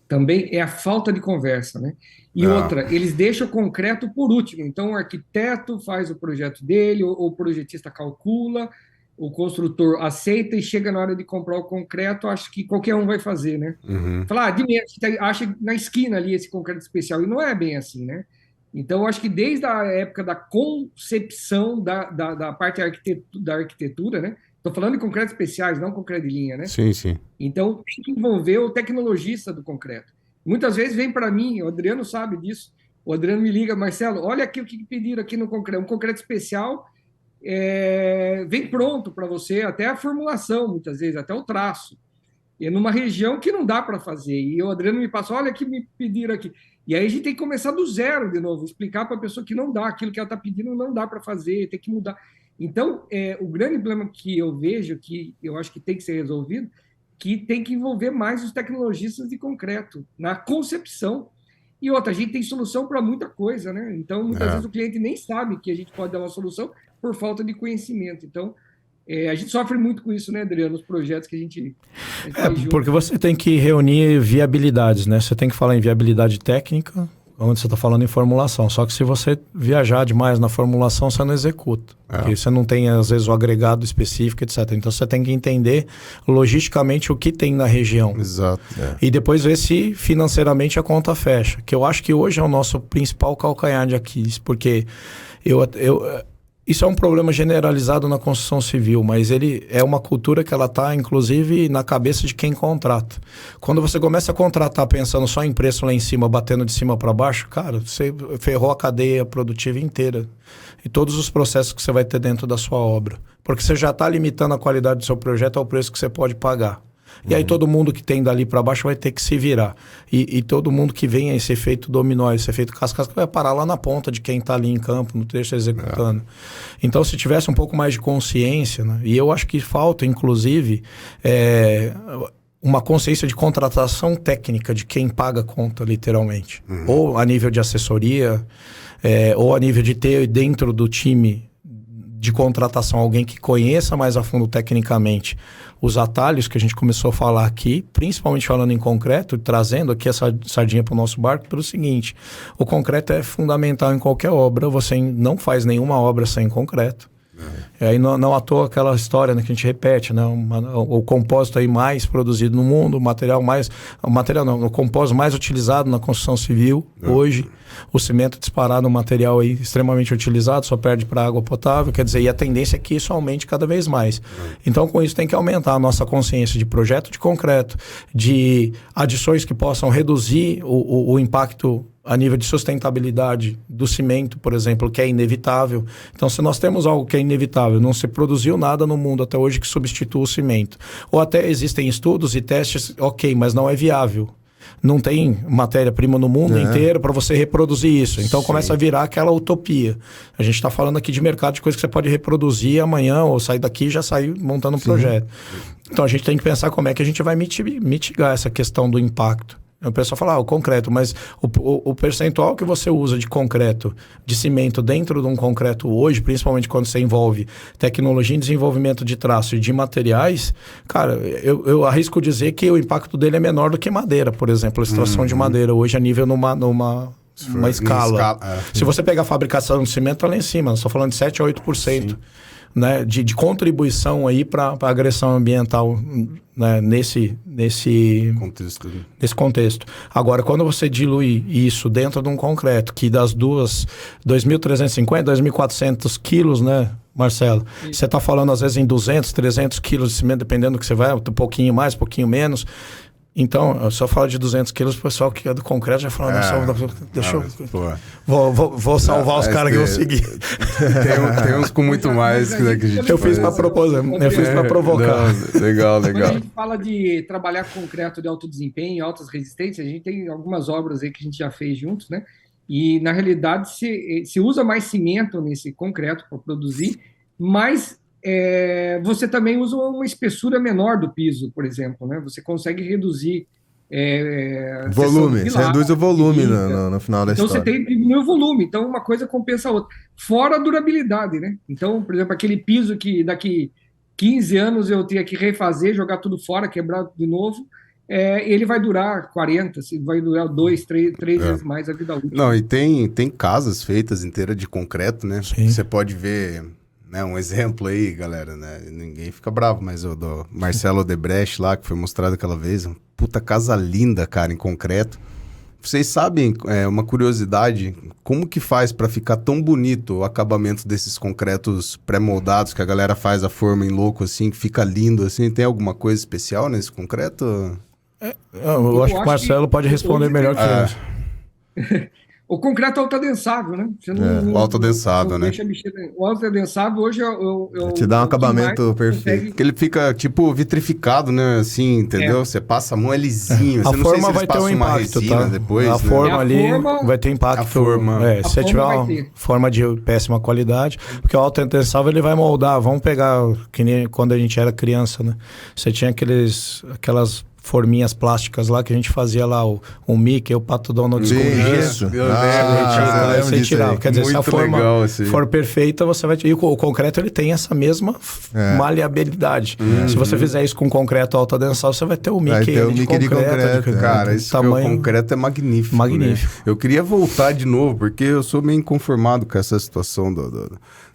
também é a falta de conversa, né? E outra, eles deixam o concreto por último. Então, o arquiteto faz o projeto dele, o projetista calcula, o construtor aceita e chega na hora de comprar o concreto, acho que qualquer um vai fazer, né? Falar, de menos, acha na esquina ali esse concreto especial. E não é bem assim, né? Então, acho que desde a época da concepção da parte da arquitetura, né? Estou falando de concretos especiais, não concreto de linha, né? Sim, sim. Então, tem que envolver o tecnologista do concreto. Muitas vezes vem para mim, o Adriano sabe disso, o Adriano me liga, Marcelo, olha aqui o que pediram aqui no concreto. Um concreto especial vem pronto para você, até a formulação, muitas vezes, até o traço. E numa região que não dá para fazer. E o Adriano me passou, olha o que me pediram aqui. E aí a gente tem que começar do zero de novo, explicar para a pessoa que não dá, aquilo que ela está pedindo não dá para fazer, tem que mudar. Então, o grande problema que eu vejo, que eu acho que tem que ser resolvido, que tem que envolver mais os tecnologistas de concreto na concepção. E outra, a gente tem solução para muita coisa, né? Então, muitas vezes o cliente nem sabe que a gente pode dar uma solução por falta de conhecimento. Então, a gente sofre muito com isso, né, Adriano, nos projetos que a gente faz junto. Porque você tem que reunir viabilidades, né? Você tem que falar em viabilidade técnica, onde você está falando em formulação. Só que se você viajar demais na formulação, você não executa. Porque você não tem, às vezes, o agregado específico, etc. Então, você tem que entender logisticamente o que tem na região. Exato. E depois ver se financeiramente a conta fecha. Que eu acho que hoje é o nosso principal calcanhar de Aquiles. Porque isso é um problema generalizado na construção civil, mas ele é uma cultura que ela está, inclusive, na cabeça de quem contrata. Quando você começa a contratar pensando só em preço lá em cima, batendo de cima para baixo, cara, você ferrou a cadeia produtiva inteira e todos os processos que você vai ter dentro da sua obra. Porque você já está limitando a qualidade do seu projeto ao preço que você pode pagar. E aí todo mundo que tem dali para baixo vai ter que se virar. E todo mundo que vem a esse efeito dominó, esse efeito cascata, vai parar lá na ponta de quem está ali em campo, no trecho executando. Então, se tivesse um pouco mais de consciência, né? E eu acho que falta, inclusive, uma consciência de contratação técnica de quem paga a conta, literalmente. Ou a nível de assessoria, ou a nível de ter dentro do time de contratação alguém que conheça mais a fundo tecnicamente os atalhos que a gente começou a falar aqui, principalmente falando em concreto, trazendo aqui essa sardinha para o nosso barco, pelo seguinte: o concreto é fundamental em qualquer obra, você não faz nenhuma obra sem concreto. E aí não à toa aquela história, né, que a gente repete, né, o compósito aí mais produzido no mundo, o compósito mais utilizado na construção civil hoje, o cimento disparado, um material aí extremamente utilizado, só perde para água potável, quer dizer, e a tendência é que isso aumente cada vez mais. Então, com isso tem que aumentar a nossa consciência de projeto de concreto, de adições que possam reduzir o impacto a nível de sustentabilidade do cimento, por exemplo, que é inevitável. Então, se nós temos algo que é inevitável, não se produziu nada no mundo até hoje que substitua o cimento. Ou até existem estudos e testes, ok, mas não é viável. Não tem matéria-prima no mundo inteiro para você reproduzir isso. Então, começa a virar aquela utopia. A gente está falando aqui de mercado de coisa que você pode reproduzir amanhã ou sair daqui e já sair montando um projeto. Então, a gente tem que pensar como é que a gente vai mitigar essa questão do impacto. O pessoal fala, o concreto, mas o percentual que você usa de concreto, de cimento dentro de um concreto hoje, principalmente quando você envolve tecnologia em desenvolvimento de traço e de materiais, cara, eu arrisco dizer que o impacto dele é menor do que madeira, por exemplo, a extração de madeira hoje a nível numa escala. Se você pegar a fabricação de cimento, tá lá em cima, nós estamos falando de 7 a 8%. Né, de contribuição aí para a agressão ambiental, né, nesse contexto. Agora, quando você dilui isso dentro de um concreto, que das 2.350, 2.400 quilos, né, Marcelo? Você está falando às vezes em 200, 300 quilos de cimento, dependendo do que você vai, um pouquinho mais, um pouquinho menos. Então, eu só falo de 200 quilos, o pessoal que é do concreto já fala, deixa eu... Vou salvar os caras que vão seguir. Tem uns com muito mais que a gente Eu fiz para provocar. Legal. Quando a gente fala de trabalhar concreto de alto desempenho, altas resistências, a gente tem algumas obras aí que a gente já fez juntos, né? E, na realidade, se usa mais cimento nesse concreto para produzir, mas... você também usa uma espessura menor do piso, por exemplo, né? Você consegue reduzir volume, você reduz o volume no final da história. Então você diminui o volume, então uma coisa compensa a outra. Fora a durabilidade, né? Então, por exemplo, aquele piso que daqui 15 anos eu teria que refazer, jogar tudo fora, quebrar de novo, ele vai durar 40, vai durar 2, 3 vezes mais a vida útil. Não, e tem casas feitas inteiras de concreto, né? Sim. Você pode ver... Né, um exemplo aí, galera, né? Ninguém fica bravo, mas o do Marcelo Odebrecht lá, que foi mostrado aquela vez, uma puta casa linda, cara, em concreto. Vocês sabem, uma curiosidade, como que faz para ficar tão bonito o acabamento desses concretos pré-moldados, que a galera faz a forma em louco assim, que fica lindo assim? Tem alguma coisa especial nesse concreto? Eu acho que o Marcelo pode responder melhor que eu. O concreto autoadensável, né? O autoadensável, né? O autoadensável hoje te dá um acabamento perfeito. Porque ele fica, tipo, vitrificado, né? Assim, entendeu? Você passa a mão, é lisinho. A forma vai ter um impacto, tá? Depois, a forma ali vai ter impacto. A forma. Se você tiver uma forma de péssima qualidade, porque o autoadensável ele vai moldar. Vamos pegar, que nem quando a gente era criança, né? Você tinha aquelas forminhas plásticas lá que a gente fazia lá, o Mickey, o Pato Donald escondido. Isso. Você tirava. Quer dizer, se a forma for perfeita, você vai... E o concreto, ele tem essa mesma maleabilidade. Se você fizer isso com concreto alto-adensável, você vai ter o Mickey, de concreto. Cara, esse concreto é magnífico. Magnífico. Né? Eu queria voltar de novo, porque eu sou meio inconformado com essa situação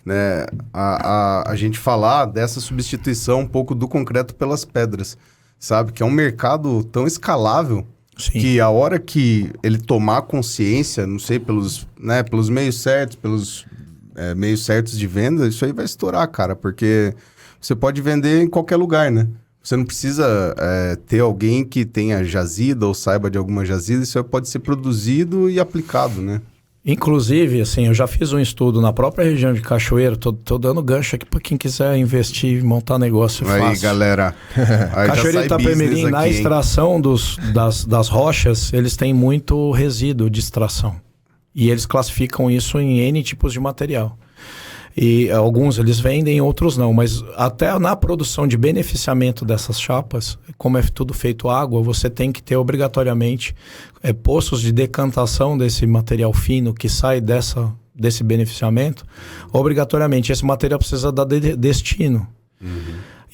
né? A gente falar dessa substituição um pouco do concreto pelas pedras. Sabe? Que é um mercado tão escalável. Sim. Que a hora que ele tomar consciência, não sei, pelos meios certos, pelos meios certos de venda, isso aí vai estourar, cara. Porque você pode vender em qualquer lugar, né? Você não precisa ter alguém que tenha jazida ou saiba de alguma jazida. Isso aí pode ser produzido e aplicado, né? Inclusive, assim, eu já fiz um estudo na própria região de Cachoeiro, tô dando gancho aqui para quem quiser investir e montar negócio fácil. Aí, galera. Cachoeiro e Itapemirim, na extração das rochas, eles têm muito resíduo de extração. E eles classificam isso em N tipos de material. E alguns eles vendem, outros não. Mas até na produção de beneficiamento dessas chapas, como é tudo feito água, você tem que ter obrigatoriamente poços de decantação desse material fino que sai desse beneficiamento. Obrigatoriamente, esse material precisa dar destino.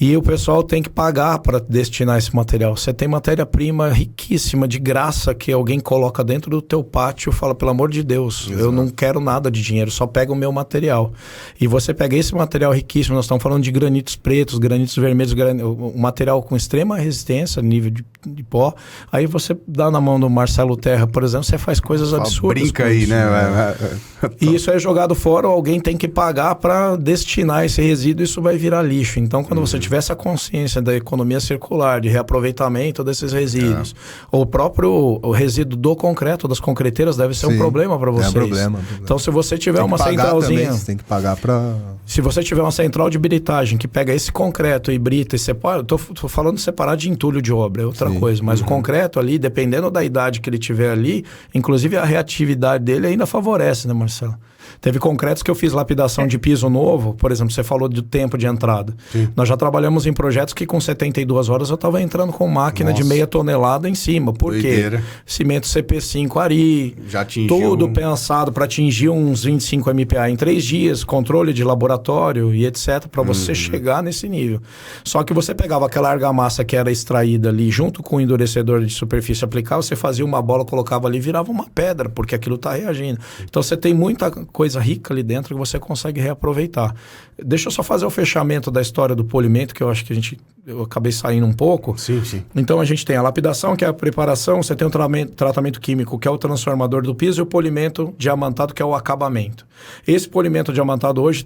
E o pessoal tem que pagar para destinar esse material. Você tem matéria-prima riquíssima, de graça, que alguém coloca dentro do teu pátio e fala, pelo amor de Deus, eu não quero nada de dinheiro, só pega o meu material. E você pega esse material riquíssimo, nós estamos falando de granitos pretos, granitos vermelhos, um material com extrema resistência, nível de pó. Aí você dá na mão do Marcelo Terra, por exemplo, você faz coisas absurdas. Brinca aí, né? E isso é jogado fora, alguém tem que pagar para destinar esse resíduo, isso vai virar lixo. Então, quando você tiver essa consciência da economia circular, de reaproveitamento desses resíduos, o próprio resíduo do concreto, das concreteiras, deve ser um problema para vocês. Problema. Então, se você tiver uma centralzinha... Também, você tem que pagar para... Se você tiver uma central de britagem que pega esse concreto e brita e separa... Eu tô falando de separar de entulho de obra, é outra coisa. Mas o concreto ali, dependendo da idade que ele tiver ali, inclusive a reatividade dele ainda favorece, né, Marcelo? Teve concretos que eu fiz lapidação de piso novo, por exemplo, você falou do tempo de entrada. Sim. Nós já trabalhamos em projetos que com 72 horas eu estava entrando com máquina de meia tonelada em cima. Por quê? Cimento CP5 Ari, já atingiu tudo pensado para atingir uns 25 MPa em 3 dias, controle de laboratório e etc, para você chegar nesse nível. Só que você pegava aquela argamassa que era extraída ali, junto com o endurecedor de superfície aplicava, você fazia uma bola, colocava ali, virava uma pedra, porque aquilo está reagindo. Então você tem muita coisa rica ali dentro que você consegue reaproveitar. Deixa eu só fazer o fechamento da história do polimento, que eu acho que eu acabei saindo um pouco. Sim. Então a gente tem a lapidação, que é a preparação, você tem o tratamento químico, que é o transformador do piso, e o polimento diamantado, que é o acabamento. Esse polimento diamantado hoje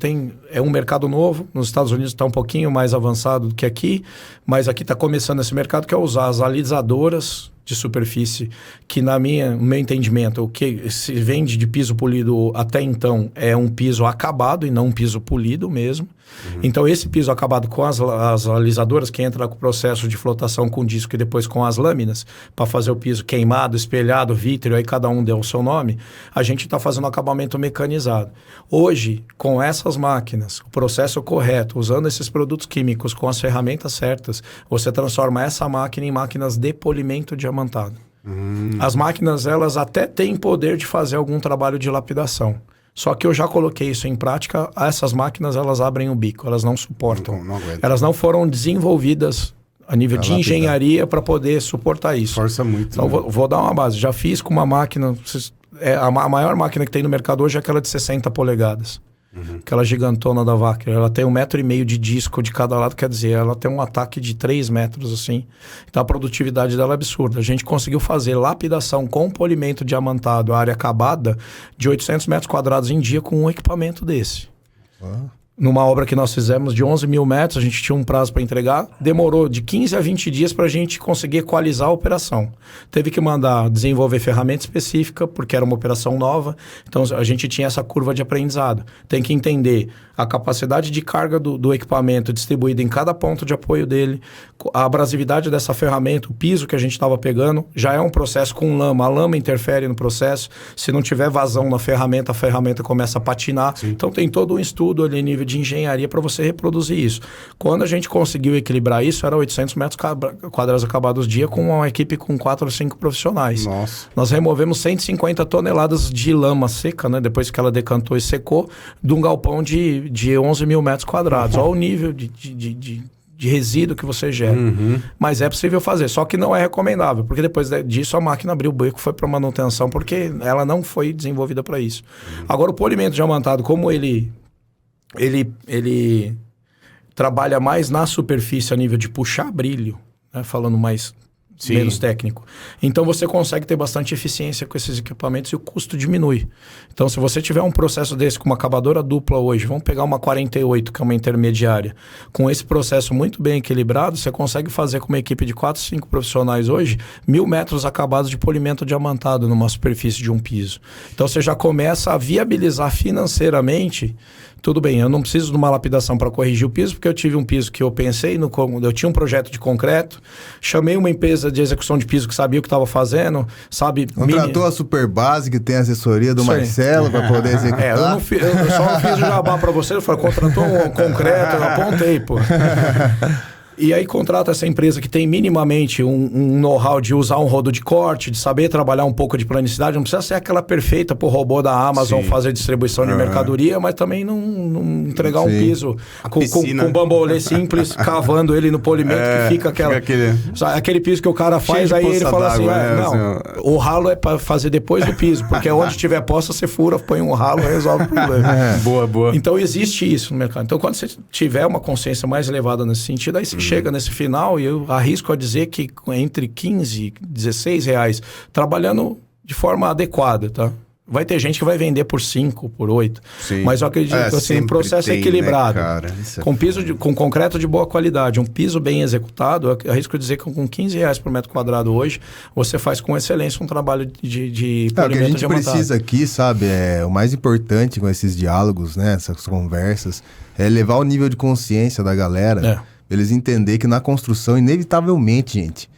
é um mercado novo, nos Estados Unidos está um pouquinho mais avançado do que aqui, mas aqui está começando esse mercado, que é usar as alisadoras de superfície, que no meu entendimento, o que se vende de piso polido até então é um piso acabado e não um piso polido mesmo. Então esse piso acabado com as alisadoras, que entra com o processo de flotação com disco e depois com as lâminas, para fazer o piso queimado, espelhado, vítreo, aí cada um deu o seu nome, a gente está fazendo acabamento mecanizado. Hoje, com essas máquinas, o processo correto, usando esses produtos químicos com as ferramentas certas, você transforma essa máquina em máquinas de polimento diamantado. As máquinas, elas até têm poder de fazer algum trabalho de lapidação. Só que eu já coloquei isso em prática, essas máquinas, elas abrem o bico, elas não suportam. Elas não foram desenvolvidas a nível de engenharia para poder suportar isso. Força muito. Então, vou dar uma base. Já fiz com uma máquina, a maior máquina que tem no mercado hoje é aquela de 60 polegadas. Aquela gigantona da Wacker. Ela tem 1,5 m de disco de cada lado, quer dizer, ela tem um ataque de 3 metros, assim. Então a produtividade dela é absurda. A gente conseguiu fazer lapidação com polimento diamantado, a área acabada, de 800 metros quadrados em dia com um equipamento desse. Numa obra que nós fizemos de 11 mil metros, a gente tinha um prazo para entregar, demorou de 15 a 20 dias para a gente conseguir equalizar a operação. Teve que mandar desenvolver ferramenta específica, porque era uma operação nova, então a gente tinha essa curva de aprendizado. Tem que entender a capacidade de carga do equipamento distribuída em cada ponto de apoio dele, a abrasividade dessa ferramenta, o piso que a gente estava pegando, já é um processo com lama, a lama interfere no processo, se não tiver vazão na ferramenta, a ferramenta começa a patinar. Sim. Então tem todo um estudo ali, nível de engenharia, para você reproduzir isso. Quando a gente conseguiu equilibrar isso, era 800 metros quadrados acabados dia, com uma equipe com 4 ou 5 profissionais. Nossa. Nós removemos 150 toneladas de lama seca, né, depois que ela decantou e secou, de um galpão de 11 mil metros quadrados. Olha o nível de resíduo que você gera. Mas é possível fazer, só que não é recomendável, porque depois disso a máquina abriu o beco, foi para manutenção, porque ela não foi desenvolvida para isso. Agora, o polimento diamantado, como ele trabalha mais na superfície a nível de puxar brilho, né, falando menos técnico. Então você consegue ter bastante eficiência com esses equipamentos e o custo diminui. Então, se você tiver um processo desse com uma acabadora dupla hoje, vamos pegar uma 48, que é uma intermediária, com esse processo muito bem equilibrado, você consegue fazer com uma equipe de 4, 5 profissionais hoje, 1.000 metros acabados de polimento diamantado numa superfície de um piso. Então você já começa a viabilizar financeiramente. Tudo bem, eu não preciso de uma lapidação para corrigir o piso, porque eu tive um piso que eu pensei, eu tinha um projeto de concreto, chamei uma empresa de execução de piso que sabia o que estava fazendo, sabe? Contratou a Superbase, que tem assessoria do Marcelo para poder executar. Eu só não fiz o jabá para você, eu falei, contratou um concreto, eu apontei, pô. E aí contrata essa empresa que tem minimamente um know-how de usar um rodo de corte, de saber trabalhar um pouco de planicidade. Não precisa ser aquela perfeita pro robô da Amazon fazer distribuição de mercadoria, mas também não entregar um piso com bambolê simples, cavando ele no polimento, que fica aquele piso que o cara faz, aí ele fala assim, o ralo é para fazer depois do piso, porque onde tiver poça, você fura, põe um ralo e resolve o problema. Boa. Então existe isso no mercado. Então quando você tiver uma consciência mais elevada nesse sentido, aí você chega nesse final, e eu arrisco a dizer que entre 15 e 16 reais, trabalhando de forma adequada, tá? Vai ter gente que vai vender por 5, por 8. Sim. Mas eu acredito que assim, o processo é equilibrado. Né, com concreto de boa qualidade, um piso bem executado, eu arrisco a dizer que com 15 reais por metro quadrado hoje, você faz com excelência um trabalho de polimento. O que a gente precisa aqui, sabe, o mais importante com esses diálogos, né, essas conversas, é elevar o nível de consciência da galera. Eles entenderem que na construção, inevitavelmente, gente,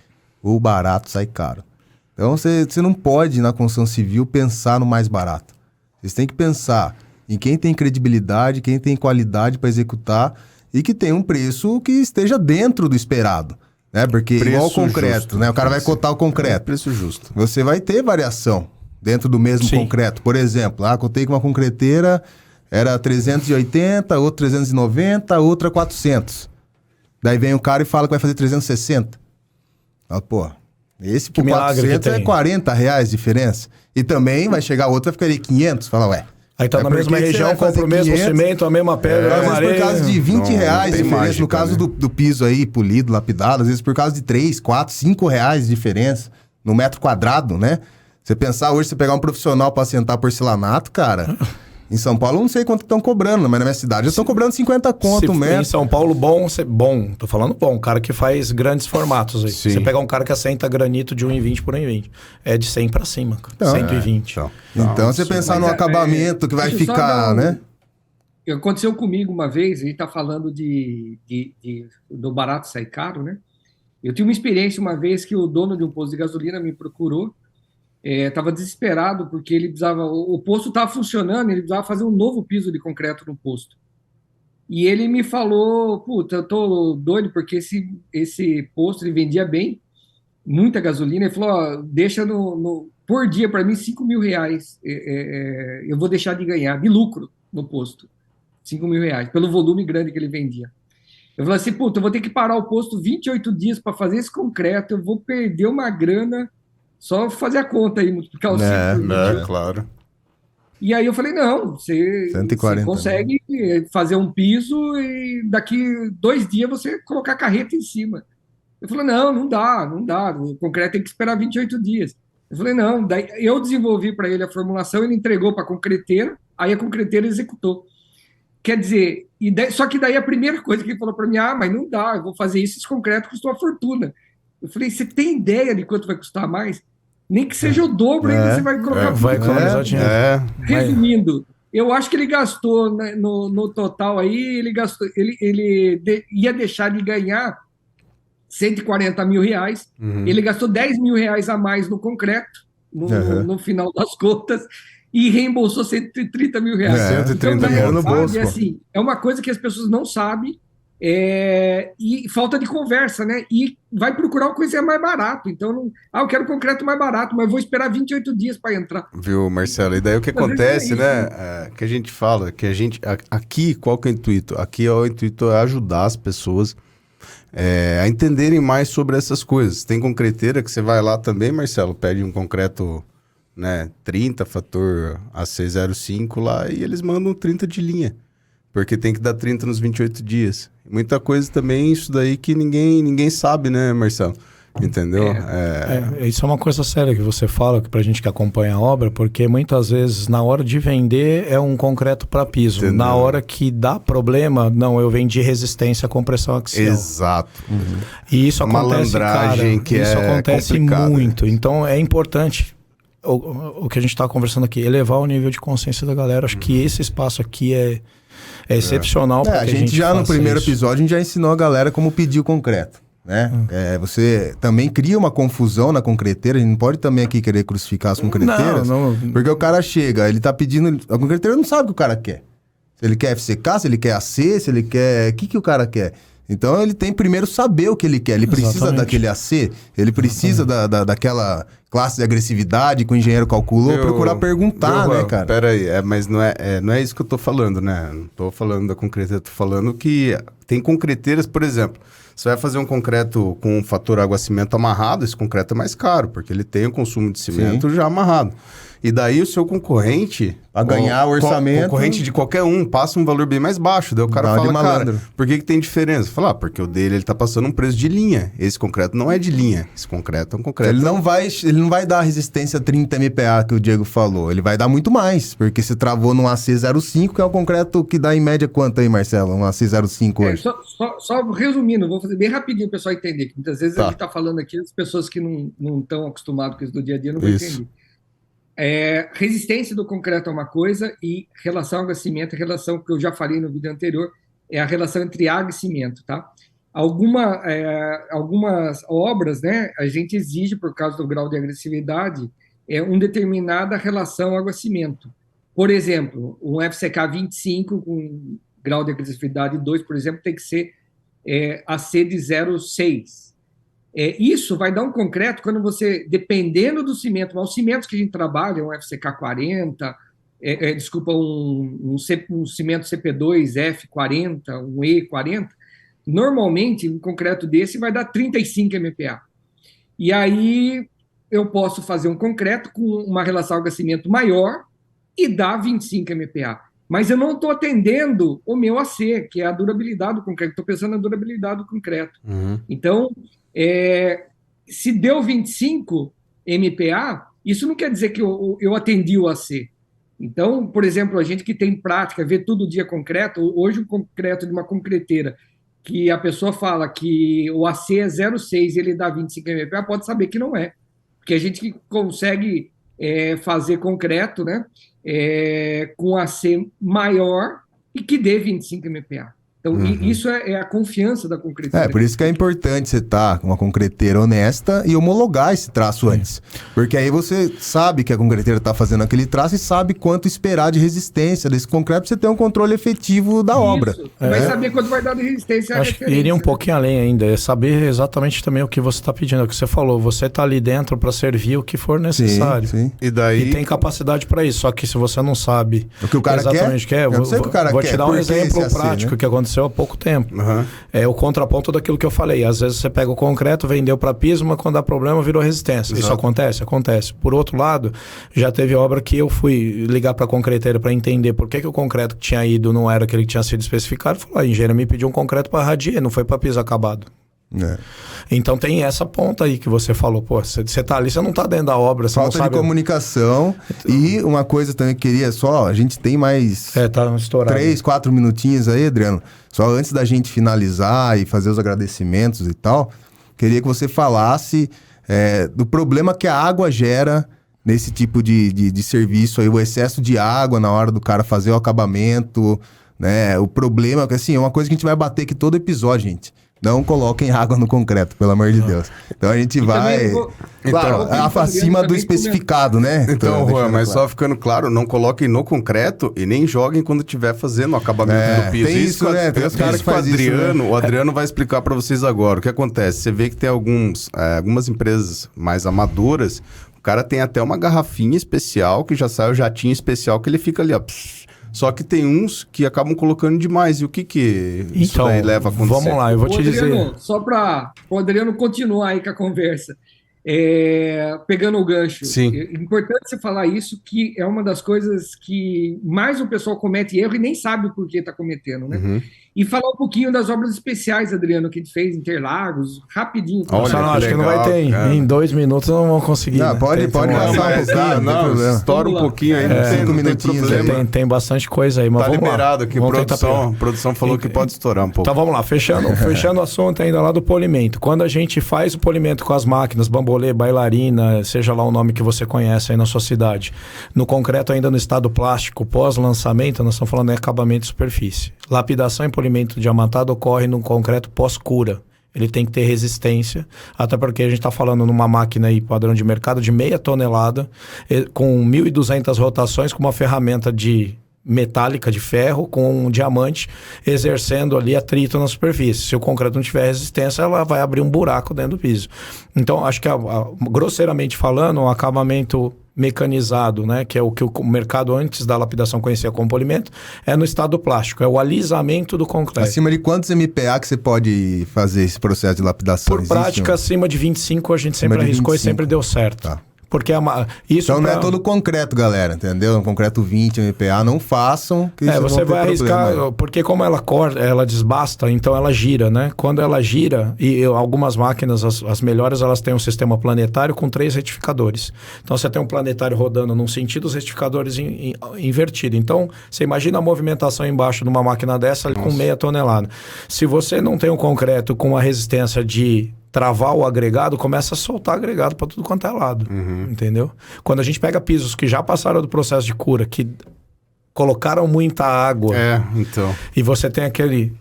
o barato sai caro. Então, você não pode, na construção civil, pensar no mais barato. Vocês têm que pensar em quem tem credibilidade, quem tem qualidade para executar e que tem um preço que esteja dentro do esperado. Né? Porque preço igual o concreto, justo, né? O cara vai cotar o concreto. Preço justo. Você vai ter variação dentro do mesmo concreto. Por exemplo, cotei com uma concreteira, era 380, outra 390, outra 400. Daí vem o cara e fala que vai fazer 360. Esse por 400 é 40 reais diferença. E também vai chegar outro, vai ficar ali 500. Fala, aí tá na mesma região, compra o mesmo cimento, a mesma pedra, às vezes por causa de 20 reais de diferença. Mágica, no caso do piso aí, polido, lapidado, às vezes por causa de 3, 4, 5 reais de diferença no metro quadrado, né? Você pensar hoje, você pegar um profissional pra assentar porcelanato, cara... Em São Paulo, eu não sei quanto estão cobrando, mas na minha cidade já estão cobrando 50 conto mesmo. Em São Paulo, tô falando bom, cara que faz grandes formatos aí. Você pegar um cara que assenta granito de 1,20 por 1,20, é de 100 para cima, cara. 120. Então, você pensar no acabamento que vai ficar, né? Aconteceu comigo uma vez, a gente tá falando do barato sair caro, né? Eu tive uma experiência uma vez que o dono de um posto de gasolina me procurou. Estava desesperado porque ele precisava, o posto estava funcionando, ele precisava fazer um novo piso de concreto no posto. E ele me falou, puta, eu tô doido porque esse posto ele vendia bem, muita gasolina. Ele falou, deixa por dia para mim 5 mil reais, eu vou deixar de ganhar de lucro no posto, 5 mil reais, pelo volume grande que ele vendia. Eu falei assim, puta, eu vou ter que parar o posto 28 dias para fazer esse concreto, eu vou perder uma grana. Só fazer a conta aí, multiplicar os 5 claro. E aí eu falei, não, você consegue fazer um piso e daqui 2 dias você colocar a carreta em cima. Eu falei, não dá. O concreto tem que esperar 28 dias. Eu falei, não. Daí eu desenvolvi para ele a formulação, ele entregou para a concreteira, aí a concreteira executou. Quer dizer, só que daí a primeira coisa que ele falou para mim, mas não dá, eu vou fazer isso, esse concreto custou uma fortuna. Eu falei, você tem ideia de quanto vai custar mais? Nem que seja o dobro, aí você vai colocar... vai economizar dinheiro. Resumindo, eu acho que ele gastou, né, no total aí, ele ia deixar de ganhar 140 mil reais, ele gastou 10 mil reais a mais no concreto, no final das contas, e reembolsou 130 mil reais. 130 mil no bolso. Assim, é uma coisa que as pessoas não sabem, e falta de conversa, né? E vai procurar uma coisa mais barato. Então, eu quero concreto mais barato, mas vou esperar 28 dias para entrar. Viu, Marcelo? E daí o que acontece, né? Que a gente fala, que a gente... Aqui, qual que é o intuito? Aqui o intuito é ajudar as pessoas a entenderem mais sobre essas coisas. Tem concreteira que você vai lá também, Marcelo, pede um concreto, né, 30, fator AC05 lá, e eles mandam 30 de linha. Porque tem que dar 30 nos 28 dias. Muita coisa também, isso daí que ninguém sabe, né, Marcelo? Entendeu? Isso é uma coisa séria que você fala, que pra gente que acompanha a obra, porque muitas vezes na hora de vender é um concreto para piso. Entendeu? Na hora que dá problema, não, eu vendi resistência à compressão axial. Exato. E isso acontece, isso acontece muito. Então é importante... O que a gente está conversando aqui, elevar o nível de consciência da galera. Acho que esse espaço aqui é excepcional. A gente já no primeiro episódio, a gente já ensinou a galera como pedir o concreto, né? Você também cria uma confusão na concreteira. A gente não pode também aqui querer crucificar as concreteiras. Não. Porque o cara chega, ele tá pedindo... A concreteira não sabe o que o cara quer. Se ele quer FCK, se ele quer AC, se ele quer... O que o cara quer? Então ele tem primeiro saber o que ele quer. Ele precisa Exatamente. daquele AC, ele precisa daquela classe de agressividade que o engenheiro calculou, procurar perguntar, né, cara? Pera aí, mas não é isso que eu tô falando, né? Não tô falando da concreteira, tô falando que tem concreteiras, por exemplo, você vai fazer um concreto com um fator água-cimento amarrado, esse concreto é mais caro, porque ele tem o consumo de cimento já amarrado. E daí o seu concorrente... A ganhar o orçamento... Concorrente de qualquer um, passa um valor bem mais baixo. Daí o cara fala, cara, por que tem diferença? Fala, porque o dele, ele tá passando um preço de linha. Esse concreto não é de linha. Esse concreto é um concreto... Ele não vai dar a resistência 30 MPa que o Diego falou. Ele vai dar muito mais, porque se travou num AC05, que é o concreto que dá em média quanto aí, Marcelo? Um AC05 hoje. Só resumindo, vou fazer bem rapidinho o pessoal entender, que muitas vezes a gente tá falando aqui, as pessoas que não estão acostumadas com isso do dia a dia não vão entender. Resistência do concreto é uma coisa e relação água-cimento, a relação que eu já falei no vídeo anterior, é a relação entre água e cimento, tá? Algumas obras, né, a gente exige, por causa do grau de agressividade, uma determinada relação água-cimento. Por exemplo, um FCK 25 com grau de agressividade 2, por exemplo, tem que ser AC de 0,6. Isso vai dar um concreto quando você, dependendo do cimento, mas os cimentos que a gente trabalha, um FCK 40, um cimento CP2 F40, um E40, normalmente um concreto desse vai dar 35 MPa. E aí eu posso fazer um concreto com uma relação água-cimento maior e dar 25 MPa. Mas eu não estou atendendo o meu AC, que é a durabilidade do concreto. Estou pensando na durabilidade do concreto. Então, se deu 25 MPa, isso não quer dizer que eu atendi o AC. Então, por exemplo, a gente que tem prática, vê todo dia concreto, hoje o concreto de uma concreteira, que a pessoa fala que o AC é 0,6 e ele dá 25 MPa, pode saber que não é. Porque a gente que consegue fazer concreto, né, com AC maior e que dê 25 MPa. Então, isso é a confiança da concreteira. Por isso que é importante você estar com uma concreteira honesta e homologar esse traço antes. Porque aí você sabe que a concreteira está fazendo aquele traço e sabe quanto esperar de resistência desse concreto para você ter um controle efetivo da obra. Vai saber quanto vai dar de resistência. Acho que iria um pouquinho além ainda, é saber exatamente também o que você está pedindo, é o que você falou. Você está ali dentro para servir o que for necessário. Sim. E tem capacidade para isso. Só que se você não sabe o que o cara exatamente quer, vou te dar um exemplo prático que aconteceu há pouco tempo. É o contraponto daquilo que eu falei. Às vezes você pega o concreto, vendeu para piso, mas quando dá problema virou resistência. Exato. Isso acontece? Acontece. Por outro lado, já teve obra que eu fui ligar para a concreteira para entender por que o concreto que tinha ido não era aquele que tinha sido especificado. Falou, a engenheira me pediu um concreto para radier, não foi para piso acabado. Então tem essa ponta aí que você falou, você tá ali, você não tá dentro da obra, você falta não sabe... de comunicação. E uma coisa também que queria a gente tem mais tá estourado. 3, 4 minutinhos aí, Adriano, só antes da gente finalizar e fazer os agradecimentos e tal, queria que você falasse do problema que a água gera nesse tipo de serviço aí, o excesso de água na hora do cara fazer o acabamento, né? O problema, assim, é uma coisa que a gente vai bater aqui todo episódio, gente. Não coloquem água no concreto, pelo amor de Deus. Então a gente vai... acima do especificado, né? Então, Juan, mas só ficando claro, não coloquem no concreto e nem joguem quando estiver fazendo o acabamento do piso. Tem isso, né? Tem os caras que fazem isso, né? O Adriano vai explicar para vocês agora. O que acontece? Você vê que tem algumas empresas mais amadoras, o cara tem até uma garrafinha especial, que já sai o jatinho especial, que ele fica ali, ó... Só que tem uns que acabam colocando demais. E o que isso daí leva a acontecer? Vamos lá, eu vou te dizer. Só para o Adriano continuar aí com a conversa, pegando o gancho. Sim. É importante você falar isso, que é uma das coisas que mais o pessoal comete erro e nem sabe o porquê está cometendo, né? E falar um pouquinho das obras especiais, Adriano, que a gente fez em Interlagos, rapidinho. Acho que não vai ter. Em 2 minutos não vão conseguir. Não, pode passar um pouquinho, não tem problema. Estoura um pouquinho aí, 5 minutinhos. Tem bastante coisa aí, mas tá vamos liberado lá. Aqui, a produção falou que pode estourar um pouco. Então vamos lá, fechando o assunto ainda lá do polimento. Quando a gente faz o polimento com as máquinas, bambolê, bailarina, seja lá o nome que você conhece aí na sua cidade, no concreto ainda no estado plástico, pós-lançamento, nós estamos falando em acabamento de superfície. Lapidação e polimento diamantado ocorre no concreto pós-cura. Ele tem que ter resistência, até porque a gente está falando numa máquina aí, padrão de mercado, de 0,5 tonelada, com 1.200 rotações, com uma ferramenta de metálica de ferro com um diamante exercendo ali atrito na superfície. Se o concreto não tiver resistência, ela vai abrir um buraco dentro do piso. Então, acho que, grosseiramente falando, um acabamento mecanizado, né, que é o que o mercado antes da lapidação conhecia como polimento, é no estado plástico, é o alisamento do concreto. Acima de quantos MPa que você pode fazer esse processo de lapidação? Por prática, acima de 25, a gente sempre arriscou 25. E sempre deu certo. Tá. Porque isso então não é todo concreto, galera, entendeu? Concreto 20 MPa, não façam. Que você vai arriscar, porque como ela corta, ela desbasta, então ela gira, né? Quando ela gira, e algumas máquinas, as melhores, elas têm um sistema planetário com 3 retificadores. Então você tem um planetário rodando num sentido, os retificadores invertidos. Então você imagina a movimentação embaixo de uma máquina dessa com meia tonelada. Se você não tem um concreto com a resistência de travar o agregado, começa a soltar agregado para tudo quanto é lado, entendeu? Quando a gente pega pisos que já passaram do processo de cura, que colocaram muita água, então. E você tem aquele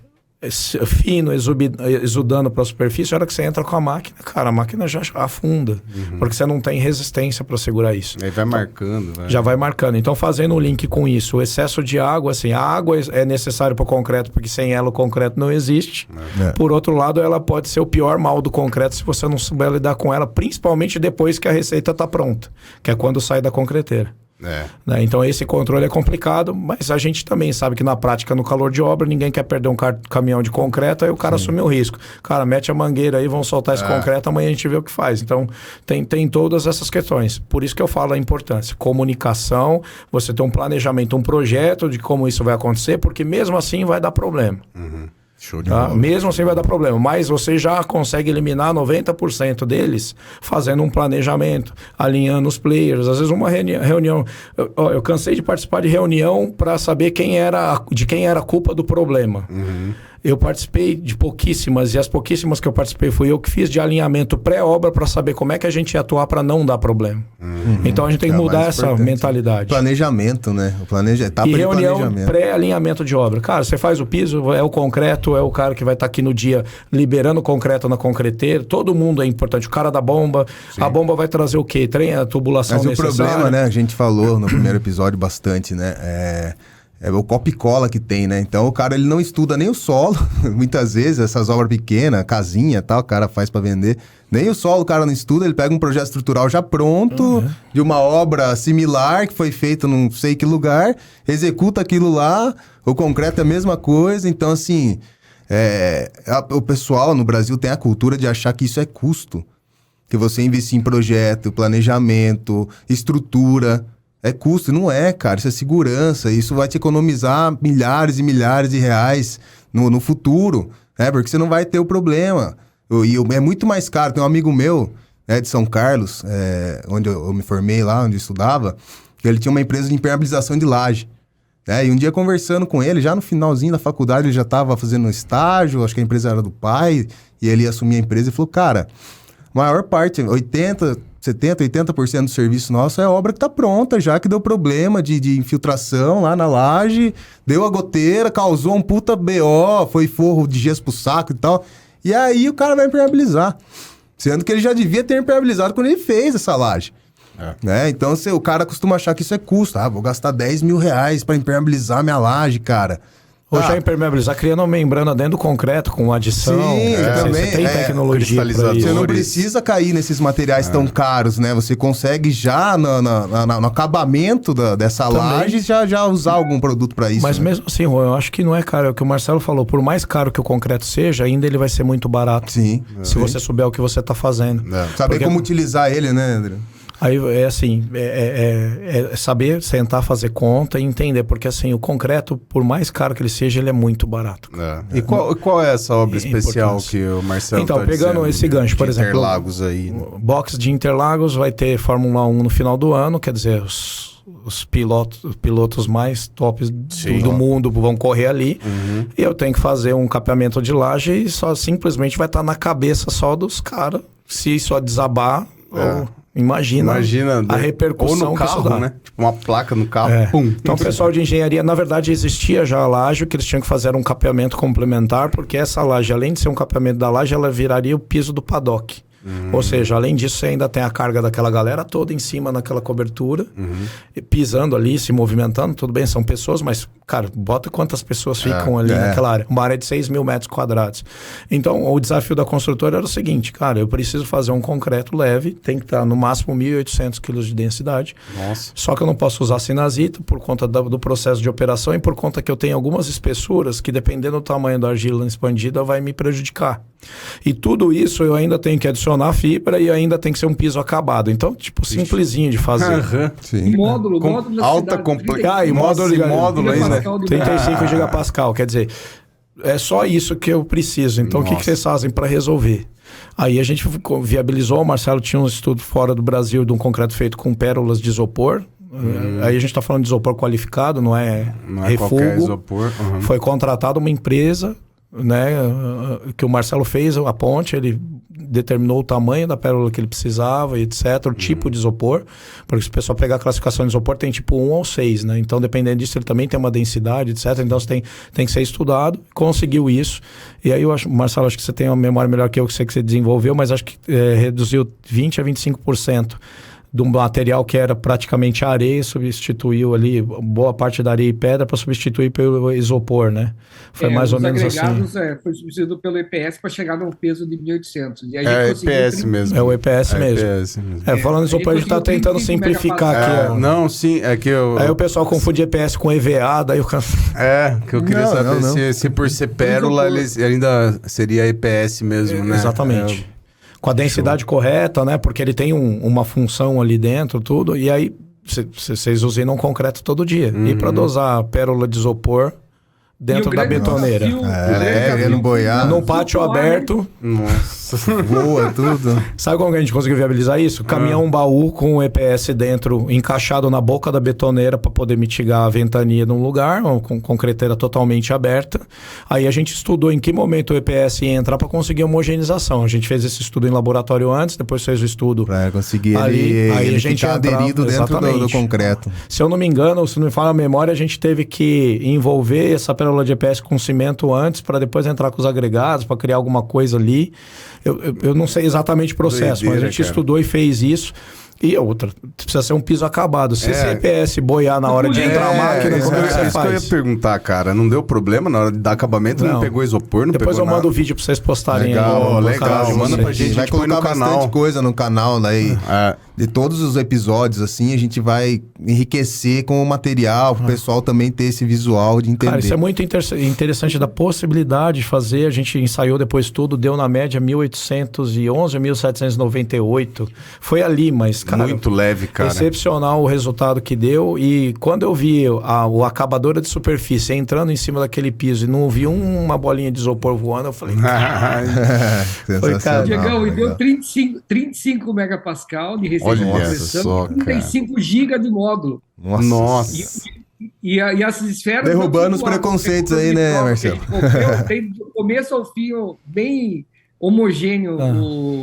fino exudando para a superfície, a hora que você entra com a máquina, cara, a máquina já afunda, porque você não tem resistência para segurar isso. Aí vai marcando. Já vai marcando. Então, fazendo um link com isso, o excesso de água, assim, a água é necessária para o concreto, porque sem ela o concreto não existe. Por outro lado, ela pode ser o pior mal do concreto se você não souber lidar com ela, principalmente depois que a receita está pronta, que é quando sai da concreteira. Né? Então esse controle é complicado, mas a gente também sabe que na prática, no calor de obra, ninguém quer perder um caminhão de concreto, aí o cara assume o risco. Cara, mete a mangueira aí, vão soltar esse concreto, amanhã a gente vê o que faz. Então tem todas essas questões. Por isso que eu falo a importância. Comunicação, você ter um planejamento, um projeto de como isso vai acontecer, porque mesmo assim vai dar problema. Show de bola. Mesmo assim vai dar problema, mas você já consegue eliminar 90% deles fazendo um planejamento, alinhando os players. Às vezes uma reunião, eu cansei de participar de reunião para saber de quem era a culpa do problema. Eu participei de pouquíssimas, e as pouquíssimas que eu participei fui eu que fiz de alinhamento pré-obra para saber como é que a gente ia atuar para não dar problema. Então a gente tem que mudar essa mentalidade. Planejamento, né? Etapa e de reunião planejamento. Pré-alinhamento de obra. Cara, você faz o piso, é o concreto, é o cara que vai estar aqui no dia liberando concreto na concreteira. Todo mundo é importante. O cara da bomba. Sim. A bomba vai trazer o quê? Trem, a tubulação necessária. Mas o problema, né? A gente falou no primeiro episódio bastante, né? É o copia e cola que tem, né? Então o cara ele não estuda nem o solo. Muitas vezes essas obras pequenas, casinha e tal, o cara faz para vender. Nem o solo o cara não estuda, ele pega um projeto estrutural já pronto, de uma obra similar que foi feita não sei que lugar, executa aquilo lá, o concreto é a mesma coisa. Então assim, o pessoal no Brasil tem a cultura de achar que isso é custo. Que você investir em projeto, planejamento, estrutura... É custo, não é, cara, isso é segurança, isso vai te economizar milhares e milhares de reais no futuro, né, porque você não vai ter o problema, é muito mais caro. Tem um amigo meu, né, de São Carlos, onde eu me formei lá, onde eu estudava, que ele tinha uma empresa de impermeabilização de laje, né, e um dia conversando com ele, já no finalzinho da faculdade, ele já estava fazendo um estágio, acho que a empresa era do pai, e ele ia assumir a empresa e falou, cara, maior parte, 80% do serviço nosso é obra que está pronta já, que deu problema de infiltração lá na laje, deu a goteira, causou um puta BO, foi forro de gesso pro saco e tal. E aí o cara vai impermeabilizar. Sendo que ele já devia ter impermeabilizado quando ele fez essa laje. Né? Então o cara costuma achar que isso é custo. Vou gastar 10 mil reais para impermeabilizar minha laje, cara. Ou já impermeabilizar, criando uma membrana dentro do concreto com adição. Sim, também. Você tem tecnologia para isso. Você não precisa cair nesses materiais tão caros, né? Você consegue já no acabamento dessa laje já usar algum produto para isso. Mas mesmo assim, eu acho que não é caro. É o que o Marcelo falou. Por mais caro que o concreto seja, ainda ele vai ser muito barato. Sim. Se você souber o que você está fazendo. Saber como utilizar ele, né, André? Aí é assim, saber sentar, fazer conta e entender, porque assim, o concreto, por mais caro que ele seja, ele é muito barato. E qual é essa obra especial que o Marcelo Então, pegando esse gancho, por exemplo, Interlagos aí. O box de Interlagos vai ter Fórmula 1 no final do ano, quer dizer, os pilotos mais tops do mundo vão correr ali, e eu tenho que fazer um capeamento de laje e só simplesmente vai estar na cabeça só dos caras, se só desabar... Imagina a repercussão ou no carro, que isso dá. Né? Tipo uma placa no carro, pum. Então o pessoal de engenharia, na verdade, existia já a laje, que eles tinham que fazer um capeamento complementar, porque essa laje, além de ser um capeamento da laje, ela viraria o piso do paddock. Ou seja, além disso, você ainda tem a carga daquela galera toda em cima naquela cobertura, pisando ali, se movimentando. Tudo bem, são pessoas, mas, cara, bota quantas pessoas ficam ali naquela área. Uma área de 6 mil metros quadrados. Então, o desafio da construtora era o seguinte, cara, eu preciso fazer um concreto leve, tem que estar no máximo 1.800 quilos de densidade. Nossa. Só que eu não posso usar sinazita por conta do processo de operação e por conta que eu tenho algumas espessuras que, dependendo do tamanho da argila expandida, vai me prejudicar. E tudo isso eu ainda tenho que adicionar fibra e ainda tem que ser um piso acabado. Então, tipo, simplesinho de fazer. E módulo da alta cidade, complexidade. E módulo ainda. 35 gigapascal. Quer dizer, é só isso que eu preciso. Então, o que vocês fazem para resolver? Aí a gente viabilizou, o Marcelo tinha um estudo fora do Brasil de um concreto feito com pérolas de isopor. Aí a gente está falando de isopor qualificado, não é refugo. Qualquer isopor. Foi contratada uma empresa, né, que o Marcelo fez a ponte, ele determinou o tamanho da pérola que ele precisava, etc, o tipo de isopor, porque se o pessoal pegar a classificação de isopor tem tipo 1 ou 6, né, então dependendo disso ele também tem uma densidade, etc, então você tem que ser estudado, conseguiu isso, e aí eu acho, Marcelo, acho que você tem uma memória melhor que eu sei que você desenvolveu, mas acho que reduziu 20 a 25% de um material que era praticamente areia, substituiu ali boa parte da areia e pedra para substituir pelo isopor, né? Foi mais ou menos assim. Foi substituído pelo EPS para chegar num peso de 1.800. E a gente EPS mesmo. É o EPS mesmo. Falando em isopor, a gente está tentando simplificar aqui. Não, sim, é que eu... Aí o pessoal confunde EPS com EVA, daí o cara... que eu queria saber se por ser pérola ele ainda seria EPS mesmo, né? Exatamente. Com a densidade correta, né? Porque ele tem uma função ali dentro, tudo. E aí, vocês usinam concreto todo dia. E para dosar a pérola de isopor dentro da betoneira. No boiar. Num pátio aberto. Nossa. Voa tudo. Sabe como que a gente conseguiu viabilizar isso? Caminhão baú com o EPS dentro, encaixado na boca da betoneira para poder mitigar a ventania num lugar, com concreteira totalmente aberta. Aí a gente estudou em que momento o EPS ia entrar para conseguir homogeneização. A gente fez esse estudo em laboratório antes, depois fez o estudo para conseguir ali. Aí a gente ficar aderido dentro do concreto. Se eu não me engano, se não me falha a memória, a gente teve que envolver essa pérola de EPS com cimento antes para depois entrar com os agregados, para criar alguma coisa ali. Eu não sei exatamente o processo, mas a gente estudou e fez isso. E outra, precisa ser um piso acabado. Se esse EPS boiar na hora de entrar a máquina, como é que você faz? Isso que eu ia perguntar, cara. Não deu problema na hora de dar acabamento? Não pegou isopor, não depois pegou eu mando o vídeo pra vocês postarem. Legal. Manda pra gente. Vai colocar bastante coisa no canal aí. De todos os episódios, assim, a gente vai enriquecer com o material, pro pessoal também ter esse visual de entender. Cara, isso é muito interessante da possibilidade de fazer. A gente ensaiou depois tudo, deu na média 1.811 a 1.798. Foi ali, mas, cara, muito leve, cara. Excepcional o resultado que deu. E quando eu vi o acabadora de superfície entrando em cima daquele piso e não vi uma bolinha de isopor voando, eu falei... Sensacional. Diegão, e deu 35 megapascal de resistência de compressão e 35 GB de módulo. Nossa. E as esferas... Derrubando os preconceitos aí, né, Marcelo? Tem do começo ao fim bem... homogêneo.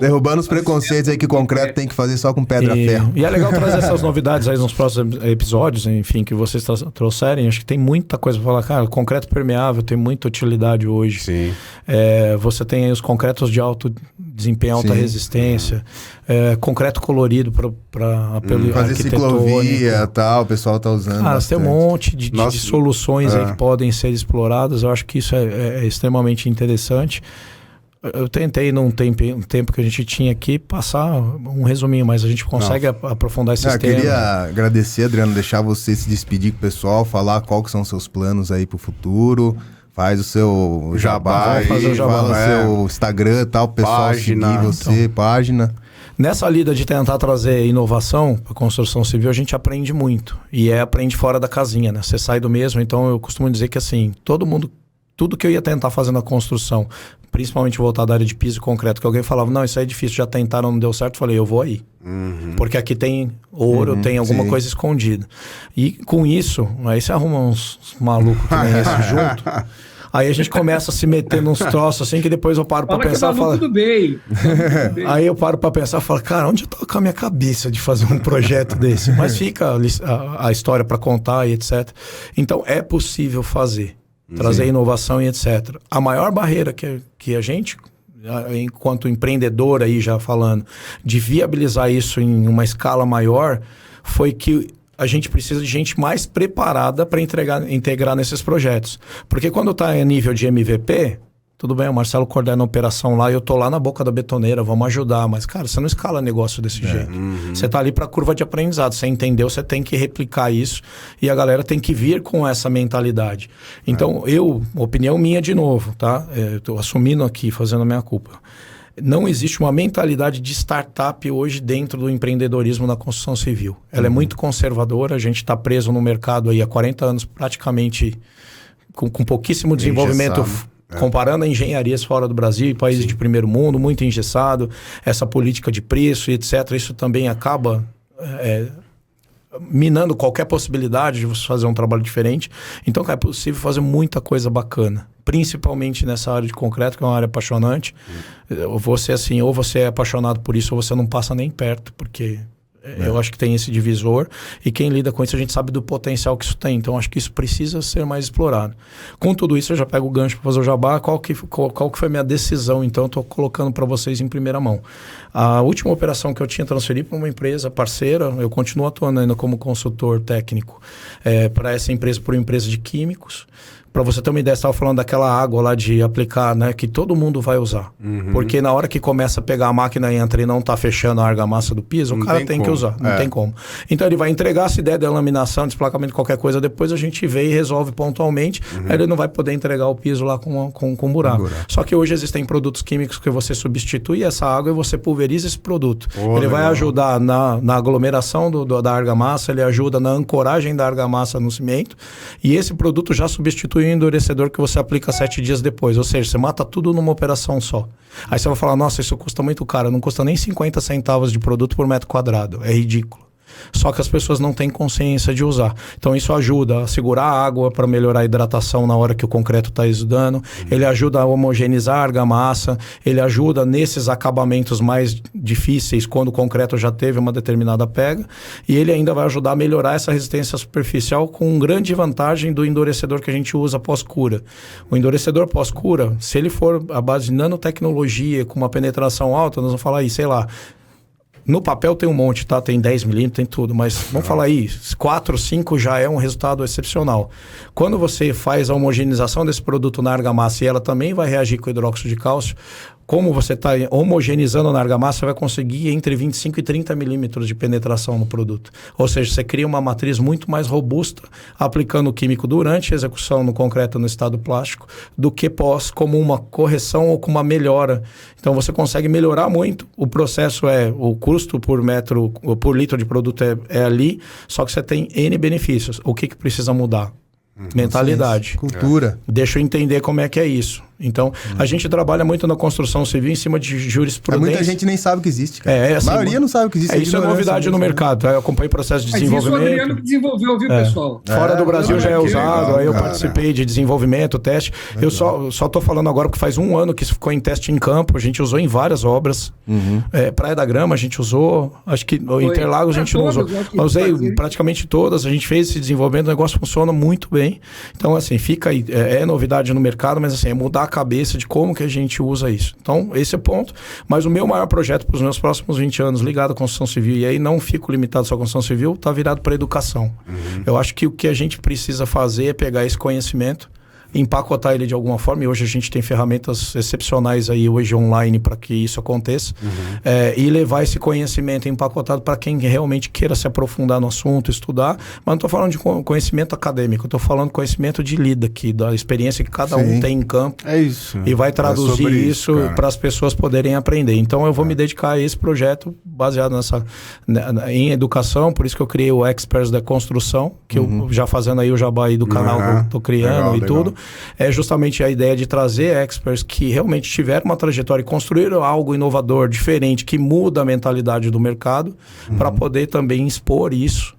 Derrubando os preconceitos aí que o concreto tem que fazer só com pedra-ferro. E é legal trazer essas novidades aí nos próximos episódios, enfim, que vocês trouxerem. Acho que tem muita coisa para falar. Cara, o concreto permeável tem muita utilidade hoje. Sim. Você tem aí os concretos de alto desempenho, alta resistência. Concreto colorido para apelo fazer ciclovia e tal, o pessoal tá usando. Cara, tem um monte de soluções aí que podem ser exploradas. Eu acho que isso é extremamente interessante. Eu tentei, num tempo que a gente tinha aqui, passar um resuminho, mas a gente consegue aprofundar esses temas. Eu queria agradecer, Adriano, deixar você se despedir com o pessoal, falar qual que são os seus planos aí pro futuro. Faz o seu jabá aí, fala o seu Instagram e tal, o pessoal seguir você, página. Nessa lida de tentar trazer inovação para a construção civil, a gente aprende muito. E aprende fora da casinha, né? Você sai do mesmo, então eu costumo dizer que assim, tudo que eu ia tentar fazer na construção, principalmente voltado à área de piso e concreto, que alguém falava, não, isso aí é difícil, já tentaram, não deu certo, eu falei, eu vou aí. Porque aqui tem ouro, tem alguma coisa escondida. E com isso, aí você arruma uns malucos que nem esse junto, aí a gente começa a se meter nos troços assim, que depois eu paro para pensar e falo... Tudo bem. Aí eu paro para pensar e falo, cara, onde eu tô com a minha cabeça de fazer um projeto desse? Mas fica a história para contar e etc. Então é possível fazer. Trazer inovação e etc. A maior barreira que a gente enquanto empreendedor aí já falando, de viabilizar isso em uma escala maior, foi que a gente precisa de gente mais preparada para integrar nesses projetos. Porque quando está em nível de MVP, tudo bem, o Marcelo coordena a operação lá e eu tô lá na boca da betoneira, vamos ajudar. Mas, cara, você não escala negócio desse jeito. Você tá ali para curva de aprendizado. Você entendeu, você tem que replicar isso e a galera tem que vir com essa mentalidade. Então, opinião minha de novo, tá? Tô assumindo aqui, fazendo a minha culpa. Não existe uma mentalidade de startup hoje dentro do empreendedorismo na construção civil. Ela é muito conservadora, a gente está preso no mercado aí há 40 anos praticamente com pouquíssimo desenvolvimento, comparando a engenharias fora do Brasil e países de primeiro mundo, muito engessado, essa política de preço e etc. Isso também acaba minando qualquer possibilidade de você fazer um trabalho diferente. Então, é possível fazer muita coisa bacana, principalmente nessa área de concreto, que é uma área apaixonante. Você, assim, ou você é apaixonado por isso, ou você não passa nem perto, porque eu acho que tem esse divisor. E quem lida com isso, a gente sabe do potencial que isso tem. Então, acho que isso precisa ser mais explorado. Com tudo isso, eu já pego o gancho para fazer o jabá. Qual que foi a minha decisão? Então, eu estou colocando para vocês em primeira mão. A última operação que eu tinha transferido para uma empresa parceira, eu continuo atuando ainda como consultor técnico para essa empresa, por uma empresa de químicos. Para você ter uma ideia, você estava falando daquela água lá de aplicar, né? Que todo mundo vai usar. Porque na hora que começa a pegar a máquina e entra e não está fechando a argamassa do piso, o cara tem que usar. Não tem como. Então ele vai entregar essa ideia da laminação, desplacamento, qualquer coisa. Depois a gente vê e resolve pontualmente. Aí ele não vai poder entregar o piso lá com buraco. Só que hoje existem produtos químicos que você substitui essa água e você pulveriza esse produto. Ele vai ajudar na aglomeração da argamassa, ele ajuda na ancoragem da argamassa no cimento. E esse produto já substitui o endurecedor que você aplica 7 dias depois. Ou seja, você mata tudo numa operação só. Aí você vai falar, nossa, isso custa muito caro. Não custa nem 50 centavos de produto por metro quadrado. É ridículo. Só que as pessoas não têm consciência de usar. Então isso ajuda a segurar a água para melhorar a hidratação na hora que o concreto está exudando. Ele ajuda a homogeneizar a argamassa. Ele ajuda nesses acabamentos mais difíceis, quando o concreto já teve uma determinada pega. E ele ainda vai ajudar a melhorar essa resistência superficial, com grande vantagem do endurecedor que a gente usa pós-cura. O endurecedor pós-cura, se ele for à base de nanotecnologia, com uma penetração alta, nós vamos falar aí, sei lá, no papel tem um monte, tá? Tem 10 milímetros, tem tudo. Mas vamos falar aí, 4, 5 já é um resultado excepcional. Quando você faz a homogeneização desse produto na argamassa e ela também vai reagir com hidróxido de cálcio, como você está homogeneizando na argamassa, você vai conseguir entre 25 e 30 milímetros de penetração no produto. Ou seja, você cria uma matriz muito mais robusta aplicando o químico durante a execução no concreto no estado plástico do que pós, como uma correção ou como uma melhora. Então você consegue melhorar muito. O processo o custo por litro de produto é ali, só que você tem N benefícios. O que precisa mudar? Mentalidade. Cultura. Deixa eu entender como é que é isso. Então, a gente trabalha muito na construção civil em cima de jurisprudência. Muita gente nem sabe que existe, cara. Assim, a maioria não sabe que existe. Isso é novidade no mercado. Eu acompanho o processo de desenvolvimento. Isso o Adriano que desenvolveu, viu, pessoal? Fora do Brasil já é usado. Legal, aí eu participei de desenvolvimento, teste. Legal. Eu só tô falando agora porque faz 1 ano que isso ficou em teste em campo. A gente usou em várias obras. Praia da Grama a gente usou. Acho que Interlagos a gente não usou. Eu usei praticamente todas. A gente fez esse desenvolvimento. O negócio funciona muito bem. Então, assim, fica aí. É novidade no mercado, mas assim, é mudar a cabeça de como que a gente usa isso. Então, esse é o ponto. Mas o meu maior projeto para os meus próximos 20 anos ligado à construção civil, e aí não fico limitado só à construção civil, está virado para a educação. Eu acho que o que a gente precisa fazer é pegar esse conhecimento, empacotar ele de alguma forma, e hoje a gente tem ferramentas excepcionais aí hoje online para que isso aconteça, e levar esse conhecimento empacotado para quem realmente queira se aprofundar no assunto, estudar, mas não estou falando de conhecimento acadêmico, estou falando de conhecimento de lida aqui, da experiência que cada um tem em campo. É isso. E vai traduzir isso para as pessoas poderem aprender. Então eu vou me dedicar a esse projeto baseado em educação, por isso que eu criei o Experts da Construção, que eu já fazendo aí o jabá aí do canal que eu estou criando tudo. É justamente a ideia de trazer experts que realmente tiveram uma trajetória e construíram algo inovador, diferente, que muda a mentalidade do mercado, para poder também expor isso,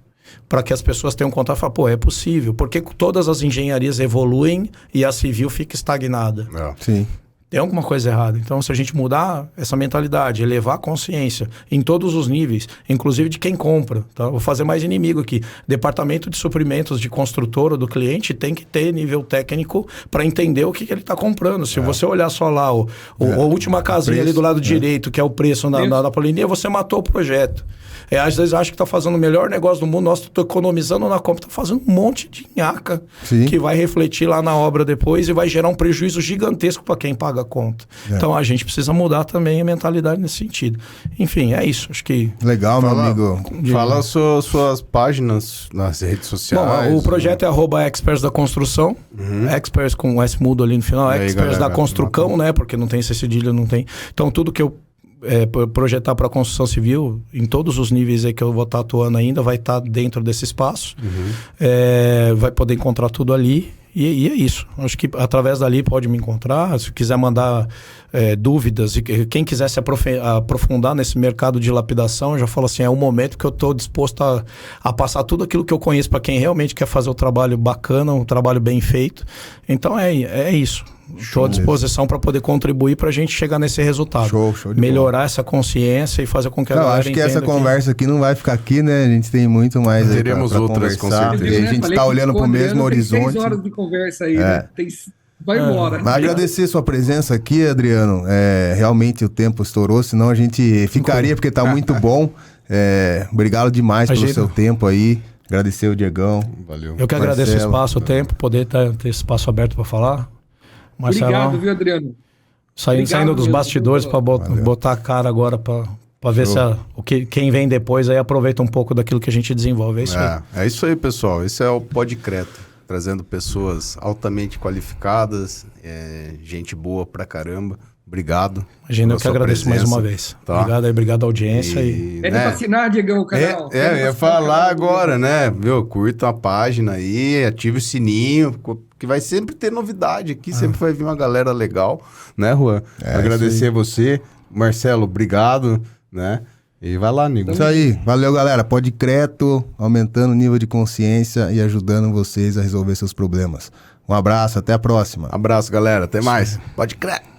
para que as pessoas tenham contato e falar, é possível. Porque todas as engenharias evoluem e a civil fica estagnada. Sim. Tem alguma coisa errada. Então, se a gente mudar essa mentalidade, elevar a consciência em todos os níveis, inclusive de quem compra, tá? Vou fazer mais inimigo aqui. Departamento de suprimentos de construtora do cliente tem que ter nível técnico para entender o que ele está comprando. Se você olhar só lá a última casinha ali do lado direito, que é o preço na planilha, você matou o projeto. Às vezes acho que está fazendo o melhor negócio do mundo, nós estou economizando na compra, está fazendo um monte de nhaca que vai refletir lá na obra depois e vai gerar um prejuízo gigantesco para quem paga a conta. Então a gente precisa mudar também a mentalidade nesse sentido. Enfim, é isso. Acho que... Legal, meu amigo. Fala suas páginas nas redes sociais. Bom, o projeto é @experts da construção. Experts com S mudo ali no final. Aí, Experts da construcão, né? Porque não tem esse cedilha, não tem. Então tudo que eu projetar para construção civil, em todos os níveis aí que eu vou estar atuando ainda, vai estar dentro desse espaço. Vai poder encontrar tudo ali. E é isso. Acho que através dali pode me encontrar. Se quiser mandar dúvidas, e quem quiser se aprofundar nesse mercado de lapidação, eu já falo assim, é um momento que eu estou disposto a passar tudo aquilo que eu conheço para quem realmente quer fazer o trabalho bacana, um trabalho bem feito. Então é isso. Estou à disposição para poder contribuir para a gente chegar nesse resultado. Show de melhorar essa consciência e fazer com que a galera acho que essa conversa aqui não vai ficar aqui, né? A gente tem muito mais aí teremos pra outras, conversar. com certeza. E a gente está olhando para o mesmo horizonte. Tem 6 horas de conversa aí, né? Vai embora. Mas agradecer sua presença aqui, Adriano. Realmente o tempo estourou, senão a gente ficaria, porque está muito bom. Obrigado demais pelo seu tempo aí. Agradecer o Diegão. Valeu. Eu que agradeço o espaço, o tempo, poder ter esse espaço aberto para falar. Marcelo, obrigado, viu, Adriano? Saindo dos bastidores para botar a cara agora para ver se quem vem depois aí aproveita um pouco daquilo que a gente desenvolve. É isso aí. É isso aí, pessoal. Esse é o Podcreto, trazendo pessoas altamente qualificadas, gente boa pra caramba. Obrigado. Imagina, eu que agradeço mais uma vez. Tá? Obrigado à audiência. Pede pra assinar, Diegão, o canal. Eu ia falar agora, né? Curta a página aí, ative o sininho, que vai sempre ter novidade aqui, sempre vai vir uma galera legal, né, Juan? Agradecer você. Marcelo, obrigado, né? E vai lá, amigo. Isso aí. Valeu, galera. Podcreto, aumentando o nível de consciência e ajudando vocês a resolver seus problemas. Um abraço, até a próxima. Abraço, galera. Até mais. Podcreto.